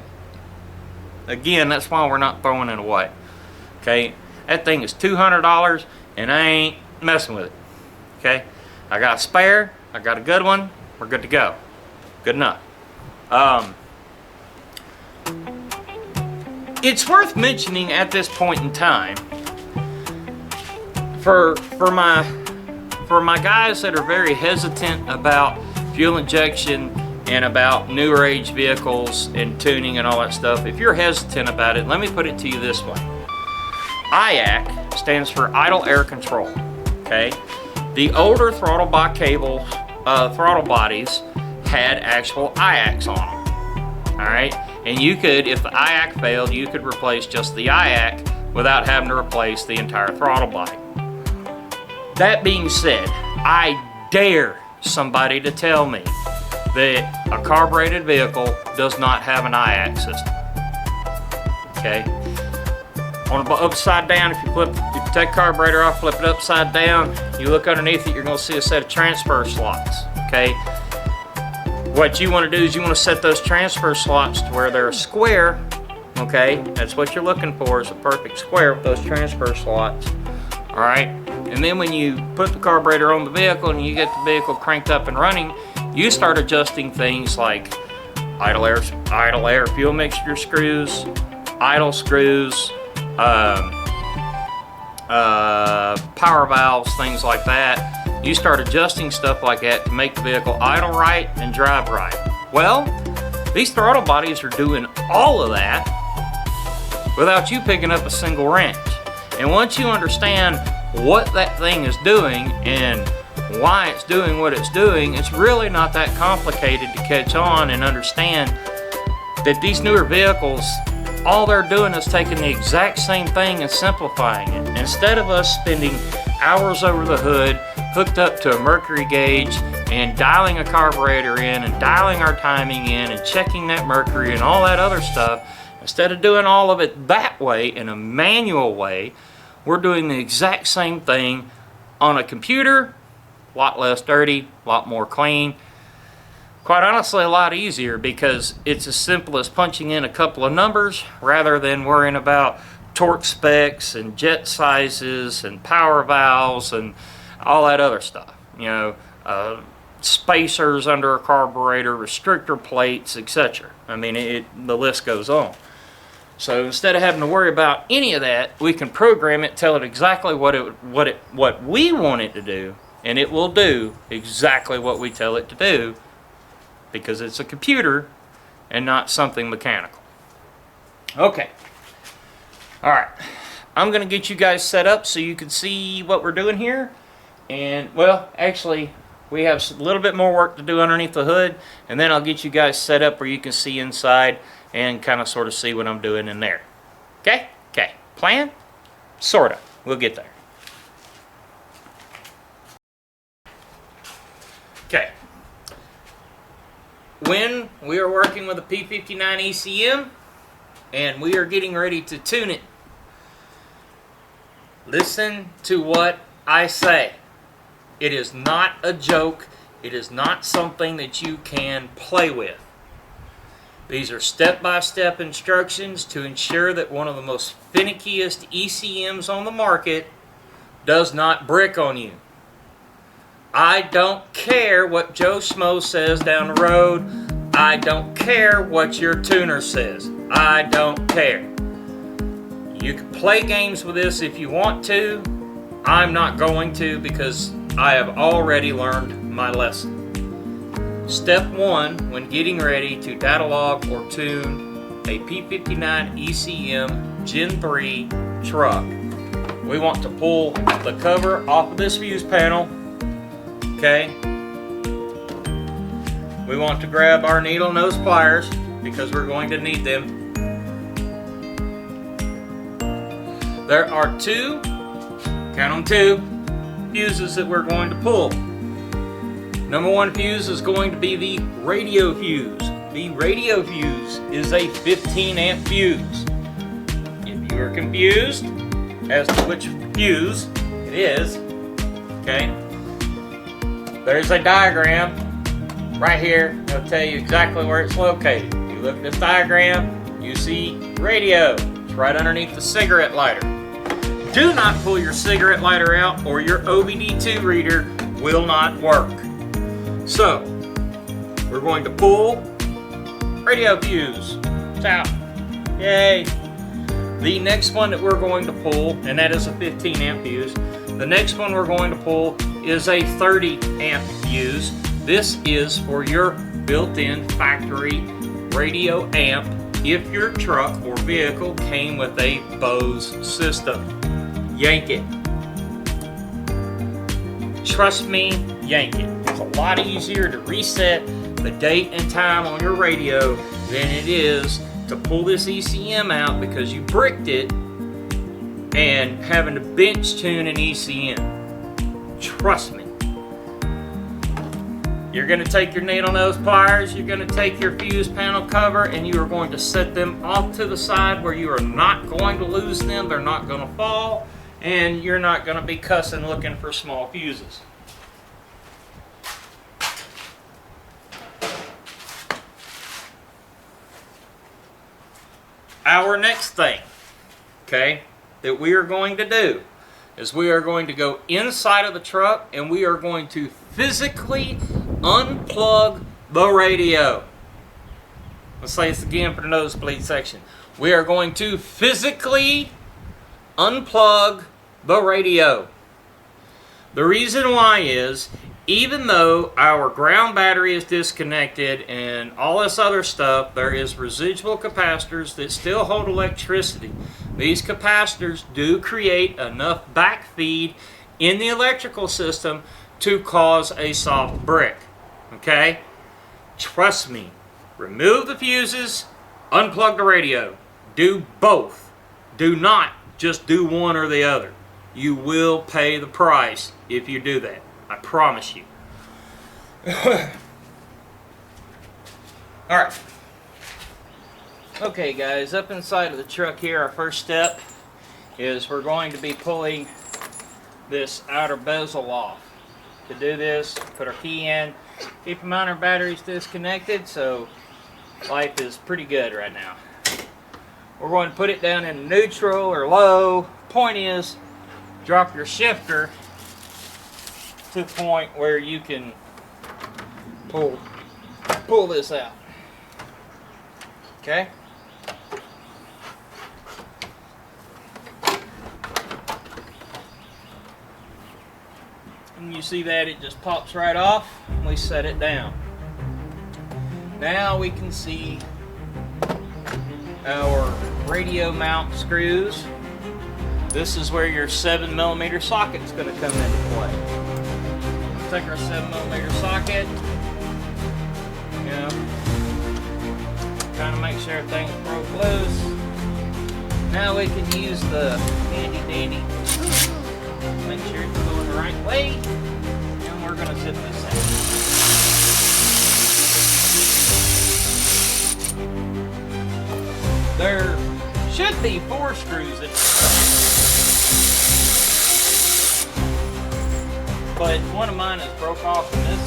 Again, that's why we're not throwing it away. Okay, that thing is $200 and I ain't messing with it. Okay, I got a spare, I got a good one, we're good to go. Good enough. It's worth mentioning at this point in time for my guys that are very hesitant about fuel injection and about newer age vehicles and tuning and all that stuff. If you're hesitant about it, let me put it to you this way. IAC stands for idle air control. Okay, the older throttle bodies had actual IACs on them. All right, and you could, if the IAC failed, you could replace just the IAC without having to replace the entire throttle body. That being said, I dare somebody to tell me that a carbureted vehicle does not have an IAC system. Okay, on the upside down, if you take the carburetor off, flip it upside down, you look underneath it, you're going to see a set of transfer slots. Okay, what you want to do is you want to set those transfer slots to where they're a square. Okay, that's what you're looking for, is a perfect square with those transfer slots. All right, and then when you put the carburetor on the vehicle and you get the vehicle cranked up and running, you start adjusting things like idle air fuel mixture screws, idle screws, power valves, things like that. You start adjusting stuff like that to make the vehicle idle right and drive right. Well, these throttle bodies are doing all of that without you picking up a single wrench. And once you understand what that thing is doing and why it's doing what it's doing, it's really not that complicated to catch on and understand that these newer vehicles, all they're doing is taking the exact same thing and simplifying it. Instead of us spending hours over the hood, hooked up to a mercury gauge and dialing a carburetor in and dialing our timing in and checking that mercury and all that other stuff, instead of doing all of it that way in a manual way, we're doing the exact same thing on a computer, a lot less dirty, a lot more clean. Quite honestly, a lot easier, because it's as simple as punching in a couple of numbers rather than worrying about torque specs and jet sizes and power valves and all that other stuff. You know, spacers under a carburetor, restrictor plates, etc. I mean, the list goes on. So instead of having to worry about any of that, we can program it, tell it exactly what we want it to do, and it will do exactly what we tell it to do, because it's a computer and not something mechanical. Okay. All right. I'm going to get you guys set up so you can see what we're doing here. And, well, actually, we have a little bit more work to do underneath the hood, and then I'll get you guys set up where you can see inside and kind of sort of see what I'm doing in there. Okay? Okay. Plan? Sort of. We'll get there. Okay. When we are working with a P59 ECM and we are getting ready to tune it, listen to what I say. It is not a joke. It is not something that you can play with. These are step-by-step instructions to ensure that one of the most finickiest ECMs on the market does not brick on you. I don't care what Joe Schmo says down the road. I don't care what your tuner says. I don't care. You can play games with this if you want to. I'm not going to, because I have already learned my lesson. Step 1 when getting ready to data log or tune a P59 ECM Gen 3 truck. We want to pull the cover off of this fuse panel. Okay. We want to grab our needle nose pliers because we're going to need them. There are two, count them, two fuses that we're going to pull. Number one fuse is going to be the radio fuse. The radio fuse is a 15 amp fuse. If you are confused as to which fuse it is, okay, there's a diagram right here. It'll tell you exactly where it's located. You look at this diagram, you see radio. It's right underneath the cigarette lighter. Do not pull your cigarette lighter out or your OBD2 reader will not work. So, we're going to pull radio fuse. It's out. Yay. The next one that we're going to pull, and that is a 15 amp fuse. The next one we're going to pull is a 30 amp fuse. This is for your built-in factory radio amp if your truck or vehicle came with a Bose system. Yank it. Trust me, yank it. It's a lot easier to reset the date and time on your radio than it is to pull this ECM out because you bricked it and having to bench tune an ECM. Trust me. You're going to take your needle nose pliers, you're going to take your fuse panel cover, and you are going to set them off to the side where you are not going to lose them. They're not going to fall, and you're not going to be cussing looking for small fuses. Our next thing, okay, that we are going to do is we are going to go inside of the truck and we are going to physically unplug the radio. Let's say this again for the nosebleed section. We are going to physically unplug the radio. The reason why is, even though our ground battery is disconnected and all this other stuff, there is residual capacitors that still hold electricity. These capacitors do create enough backfeed in the electrical system to cause a soft brick. Okay? Trust me. Remove the fuses, unplug the radio. Do both. Do not just do one or the other. You will pay the price if you do that. I promise you. Alright. Okay guys, up inside of the truck here, our first step is we're going to be pulling this outer bezel off. To do this, put our key in, keep in mind our battery's disconnected, so life is pretty good right now. We're going to put it down in neutral or low. Point is, drop your shifter to the point where you can pull this out. Okay? And you see that it just pops right off. We set it down. Now we can see our radio mount screws. This is where your 7mm socket is going to come into play. Take our 7mm socket, you know, kind of make sure everything's broke loose. Now we can use the handy dandy, make sure it's going the right way, and we're going to zip this out. There should be 4 screws in it, but one of mine is broke off in this,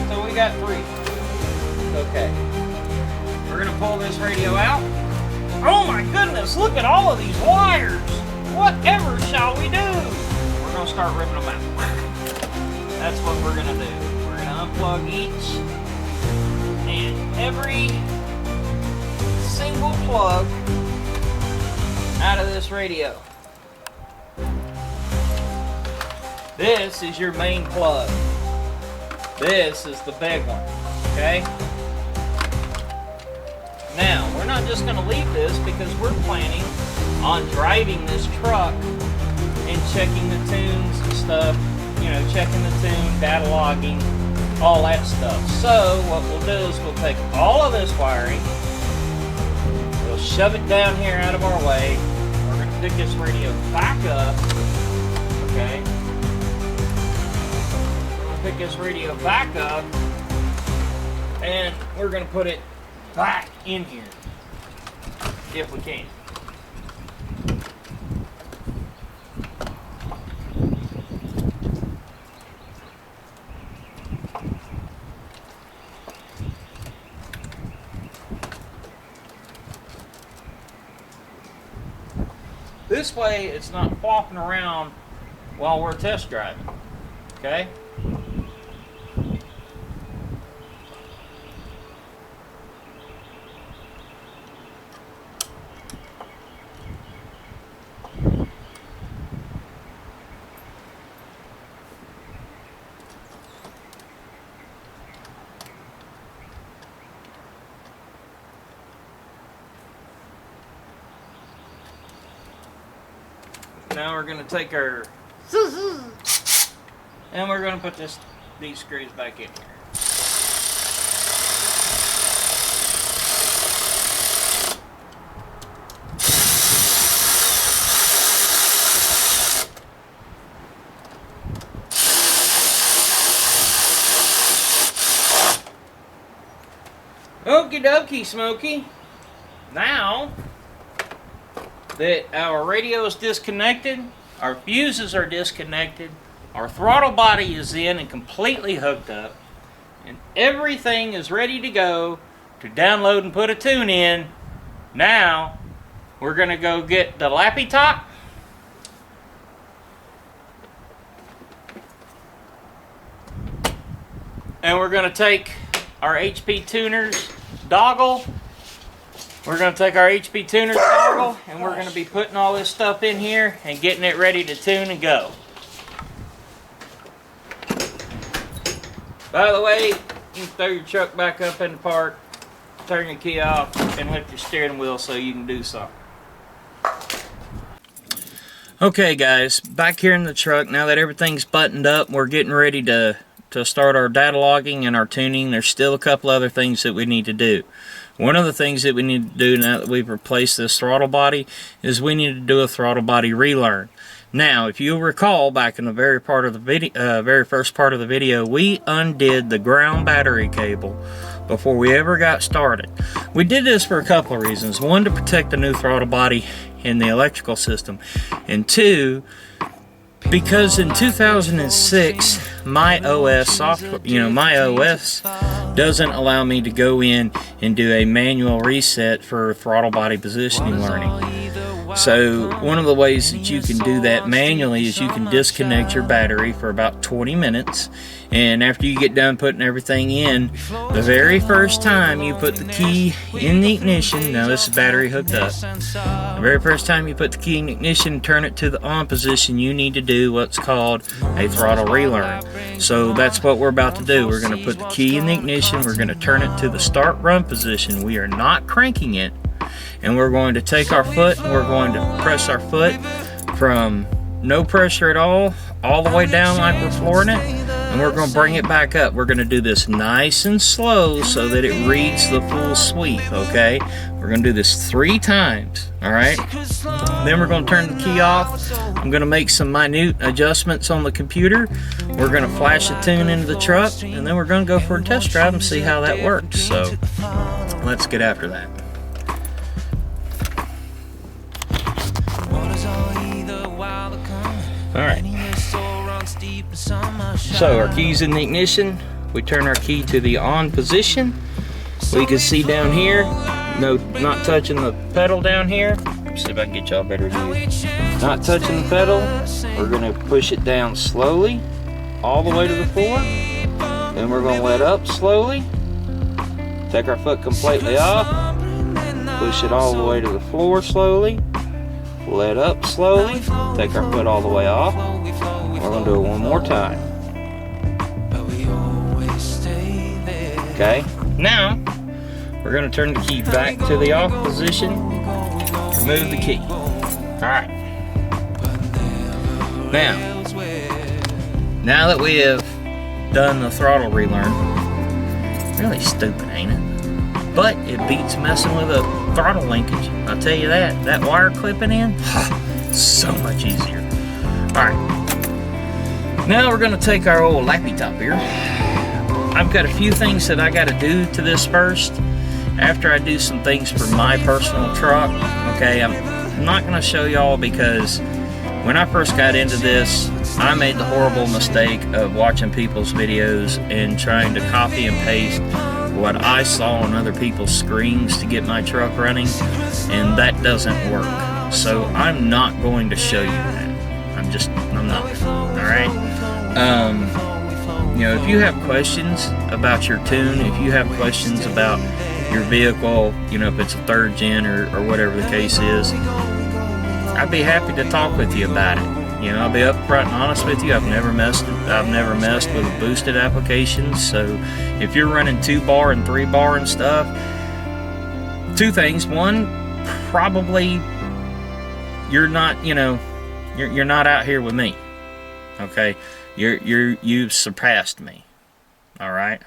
so we got 3. Okay, we're gonna pull this radio out. Oh my goodness, look at all of these wires. Whatever shall we do? We're gonna start ripping them out. That's what we're gonna do. We're gonna unplug each and every single plug out of this radio. This is your main plug. This is the big one, okay? Now, we're not just going to leave this because we're planning on driving this truck and checking the tunes and stuff, you know, checking the tune, data logging, all that stuff. So, what we'll do is we'll take all of this wiring, we'll shove it down here out of our way, we're going to pick this radio back up, okay? Pick this radio back up and we're going to put it back in here if we can. This way it's not flopping around while we're test driving, okay? Now we're going to take our and we're going to put these screws back in here. Okie dokie, Smokey. Now that our radio is disconnected, our fuses are disconnected, our throttle body is in and completely hooked up, and everything is ready to go to download and put a tune in, now we're going to go get the lappy top. And we're going to take our HP Tuners doggle. We're going to take our HP Tuners doggle and we're going to be putting all this stuff in here and getting it ready to tune and go. By the way, you can throw your truck back up in the park, turn your key off, and lift your steering wheel so you can do something. Okay guys, back here in the truck, now that everything's buttoned up, we're getting ready to to start our data logging and our tuning. There's still a couple other things that we need to do. One of the things that we need to do now that we've replaced this throttle body is we need to do a throttle body relearn. Now, if you recall, back in the very first part of the video, we undid the ground battery cable before we ever got started. We did this for a couple of reasons. One, to protect the new throttle body in the electrical system, and two, because in 2006 my OS software, my OS doesn't allow me to go in and do a manual reset for throttle body positioning learning. So one of the ways that you can do that manually is you can disconnect your battery for about 20 minutes, and after you get done putting everything in, the very first time you put the key in the ignition, now this is battery hooked up, the very first time you put the key in the ignition and turn it to the on position, you need to do what's called a throttle relearn. So that's what we're about to do. We're going to put the key in the ignition, we're going to turn it to the start run position. We are not cranking it, and we're going to take our foot and we're going to press our foot from no pressure at all the way down like we're flooring it, and we're going to bring it back up. We're going to do this nice and slow so that it reads the full sweep, okay? We're going to do this 3 times, all right? Then we're going to turn the key off. I'm going to make some minute adjustments on the computer. We're going to flash the tune into the truck, and then we're going to go for a test drive and see how that works. So let's get after that. Alright, so our key's in the ignition. We turn our key to the on position. We can see down here, no, not touching the pedal down here. Let's see if I can get y'all a better view. Not touching the pedal. We're going to push it down slowly all the way to the floor. Then we're going to let up slowly. Take our foot completely off. Push it all the way to the floor slowly. Let up slowly, take our foot all the way off. We're going to do it one more time. Okay, now we're going to turn the key back to the off position, remove the key. Alright, now that we have done the throttle relearn, really stupid, ain't it? But it beats messing with a throttle linkage, I'll tell you that. That wire clipping in, so much easier. Alright, now we're going to take our old lappy top here. I've got a few things that I got to do to this first. After I do some things for my personal truck, okay, I'm not going to show y'all because when I first got into this, I made the horrible mistake of watching people's videos and trying to copy and paste what I saw on other people's screens to get my truck running, and that doesn't work. So I'm not going to show you that. I'm not. Alright? If you have questions about your tune, if you have questions about your vehicle, if it's a 3rd gen or whatever the case is, I'd be happy to talk with you about it. I'll be upfront and honest with you. I've never messed with boosted applications. So if you're running 2-bar and 3-bar and stuff, 2 things. One, probably you're not, you're not out here with me. Okay, you've surpassed me. All right.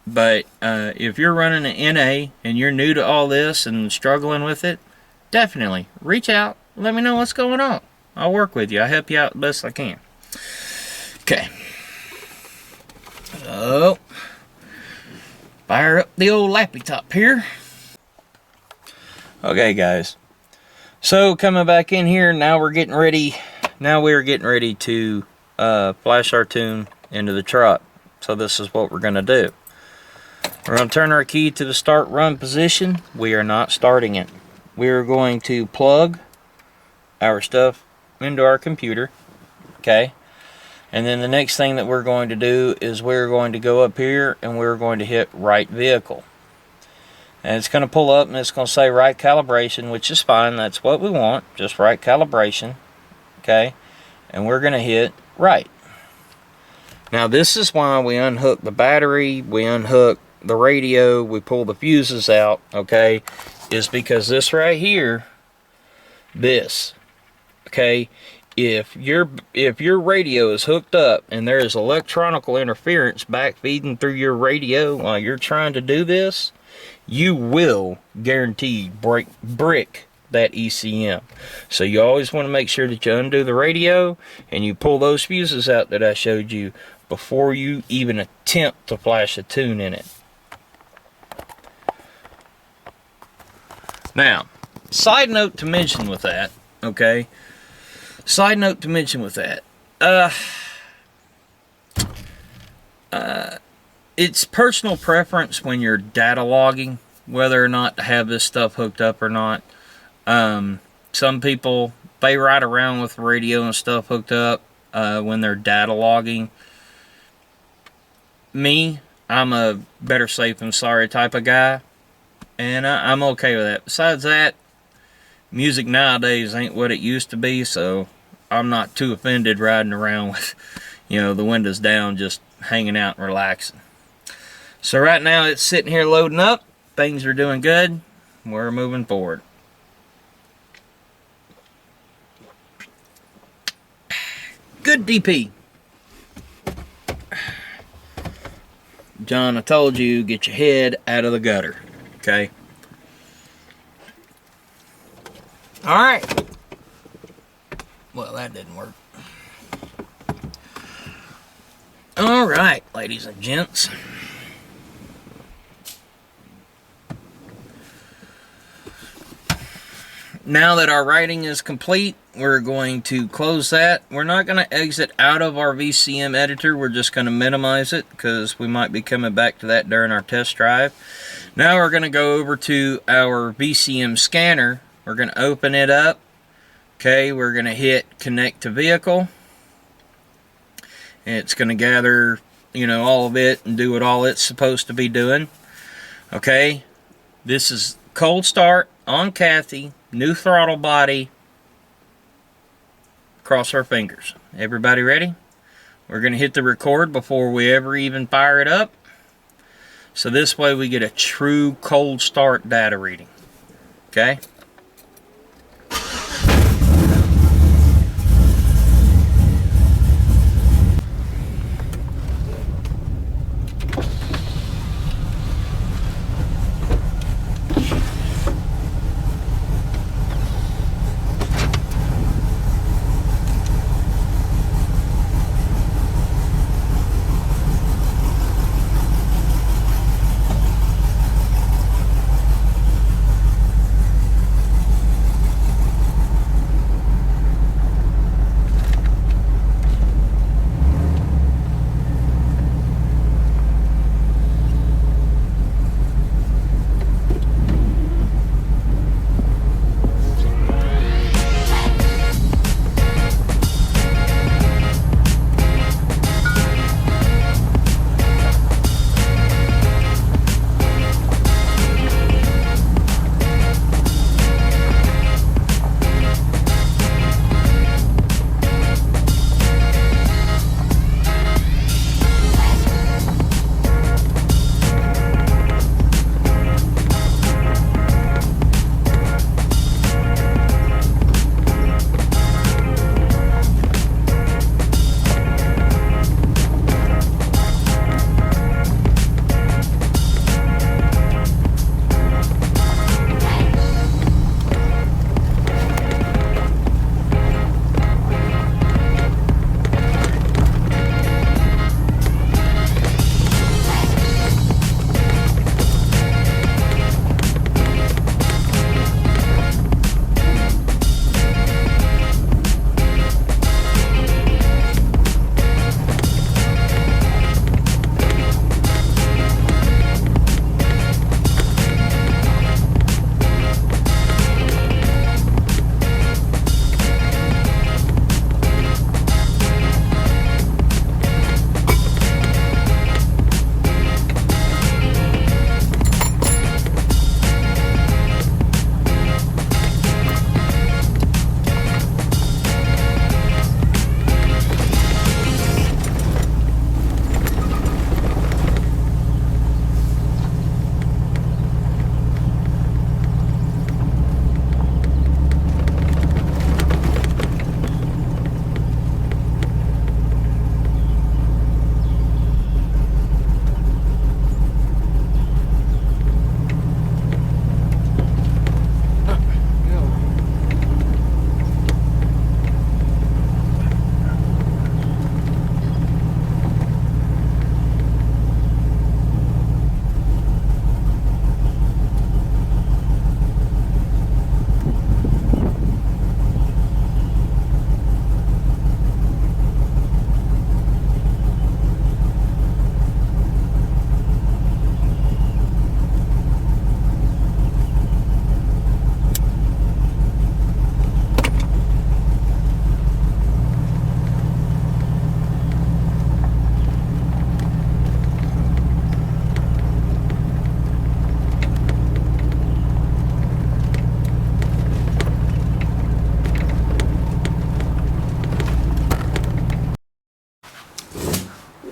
But if you're running an NA and you're new to all this and struggling with it, definitely reach out. Let me know what's going on. I'll work with you. I'll help you out the best I can. Okay. So, fire up the old lappy top here. Okay, guys. So, coming back in here, now we're getting ready. Now we're getting ready to flash our tune into the truck. So, this is what we're going to do. We're going to turn our key to the start run position. We are not starting it. We are going to plug our stuff into our computer, okay, and then the next thing that we're going to do is we're going to go up here and we're going to hit right vehicle, and it's going to pull up and it's going to say right calibration, which is fine. That's what we want, just right calibration, okay, and we're going to hit right. Now this is why we unhook the battery, we unhook the radio, we pull the fuses out, okay, is because this right here, this, okay, if your radio is hooked up and there is electronical interference back feeding through your radio while you're trying to do this, you will guaranteed brick that ECM. So you always want to make sure that you undo the radio and you pull those fuses out that I showed you before you even attempt to flash a tune in it. Now, side note to mention with that, okay? Side note to mention with that, it's personal preference when you're data logging, whether or not to have this stuff hooked up or not. Some people, they ride around with radio and stuff hooked up when they're data logging. Me, I'm a better safe than sorry type of guy, and I'm okay with that. Besides that, music nowadays ain't what it used to be, so I'm not too offended riding around with, the windows down, just hanging out and relaxing. So right now it's sitting here loading up. Things are doing good. We're moving forward. Good DP. John, I told you, get your head out of the gutter. Okay? Alright. Well, that didn't work. Alright, ladies and gents. Now that our writing is complete, we're going to close that. We're not going to exit out of our VCM editor. We're just going to minimize it because we might be coming back to that during our test drive. Now we're going to go over to our VCM scanner. We're going to open it up. Okay, we're going to hit connect to vehicle. And it's going to gather, all of it and do what all it's supposed to be doing. Okay, this is cold start on Kathy. New throttle body. Cross our fingers. Everybody ready? We're going to hit the record before we ever even fire it up. So this way we get a true cold start data reading. Okay?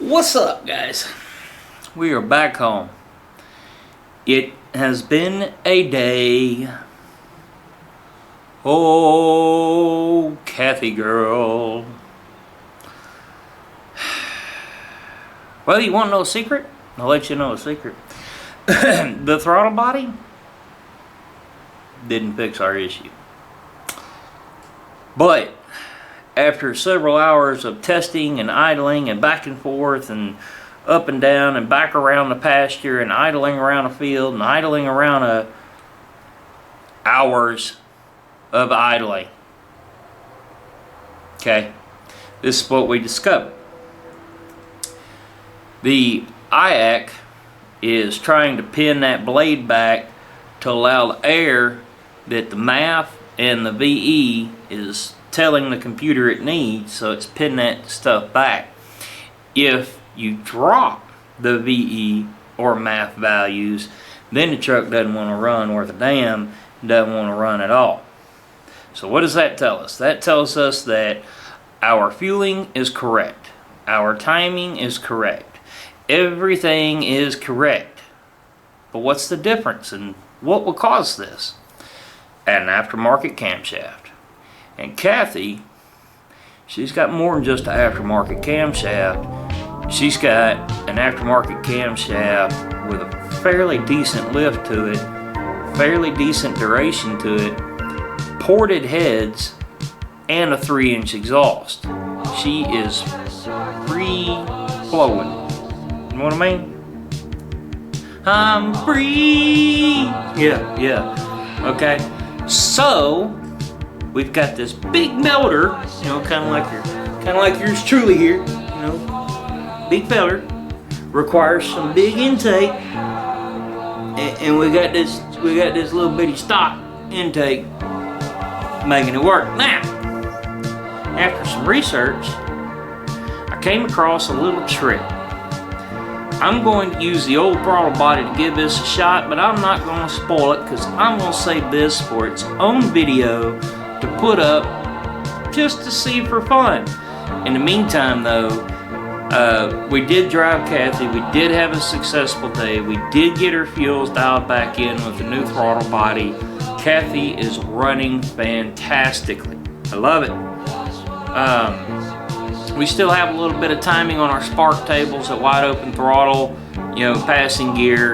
What's up, guys? We are back home. It has been a day. Oh, Kathy girl. Well, you want to know a secret? I'll let you know a secret. The throttle body didn't fix our issue. But after several hours of testing and idling and back and forth and up and down and back around the pasture and idling around a field and idling around hours of idling. Okay, this is what we discovered. The IAC is trying to pin that blade back to allow the air that the MAF and the VE is telling the computer it needs, so it's pinning that stuff back. If you drop the VE or MAF values, then the truck doesn't want to run worth a damn, doesn't want to run at all. So what does that tell us? That tells us that our fueling is correct, our timing is correct, everything is correct. But what's the difference, and what will cause this? An aftermarket camshaft. And Kathy, she's got more than just an aftermarket camshaft. She's got an aftermarket camshaft with a fairly decent lift to it, fairly decent duration to it, ported heads, and a 3-inch exhaust. She is free flowing. You know what I mean? I'm free. Yeah. Okay. So we've got this big melter, you know, kind of like yours truly here, you know, big melter, requires some big intake, and we got this little bitty stock intake making it work. Now, after some research, I came across a little trick. I'm going to use the old throttle body to give this a shot, but I'm not going to spoil it because I'm going to save this for its own video to put up just to see for fun. In the meantime, though, we did drive Kathy. We did have a successful day. We did get her fuels dialed back in with the new throttle body. Kathy is running fantastically. I love it. We still have a little bit of timing on our spark tables at wide open throttle. You know, passing gear,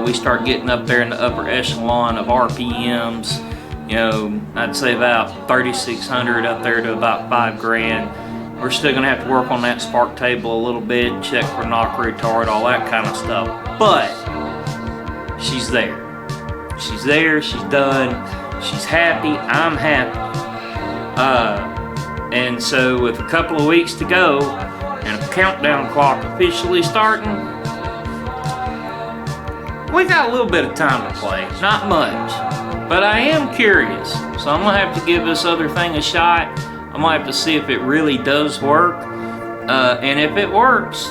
we start getting up there in the upper echelon of RPMs. You know, I'd say about 3,600 up there to about $5,000. We're still gonna have to work on that spark table a little bit, check for knock retard, all that kind of stuff. But she's there. She's there, she's done, she's happy, I'm happy. And so with a couple of weeks to go and a countdown clock officially starting, we got a little bit of time to play, not much. But I am curious, so I'm gonna have to give this other thing a shot. I'm gonna have to see if it really does work. And if it works,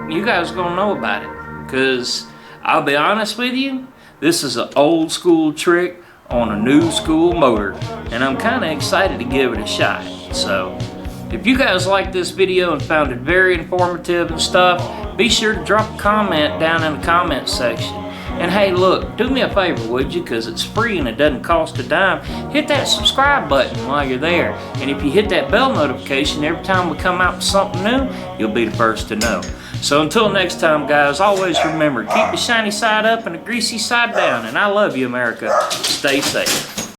you guys are gonna know about it. Because I'll be honest with you, this is an old school trick on a new school motor. And I'm kinda excited to give it a shot. So, if you guys liked this video and found it very informative and stuff, be sure to drop a comment down in the comment section. And hey, look, do me a favor, would you? Because it's free and it doesn't cost a dime. Hit that subscribe button while you're there. And if you hit that bell notification, every time we come out with something new, you'll be the first to know. So until next time, guys, always remember, keep the shiny side up and the greasy side down. And I love you, America. Stay safe.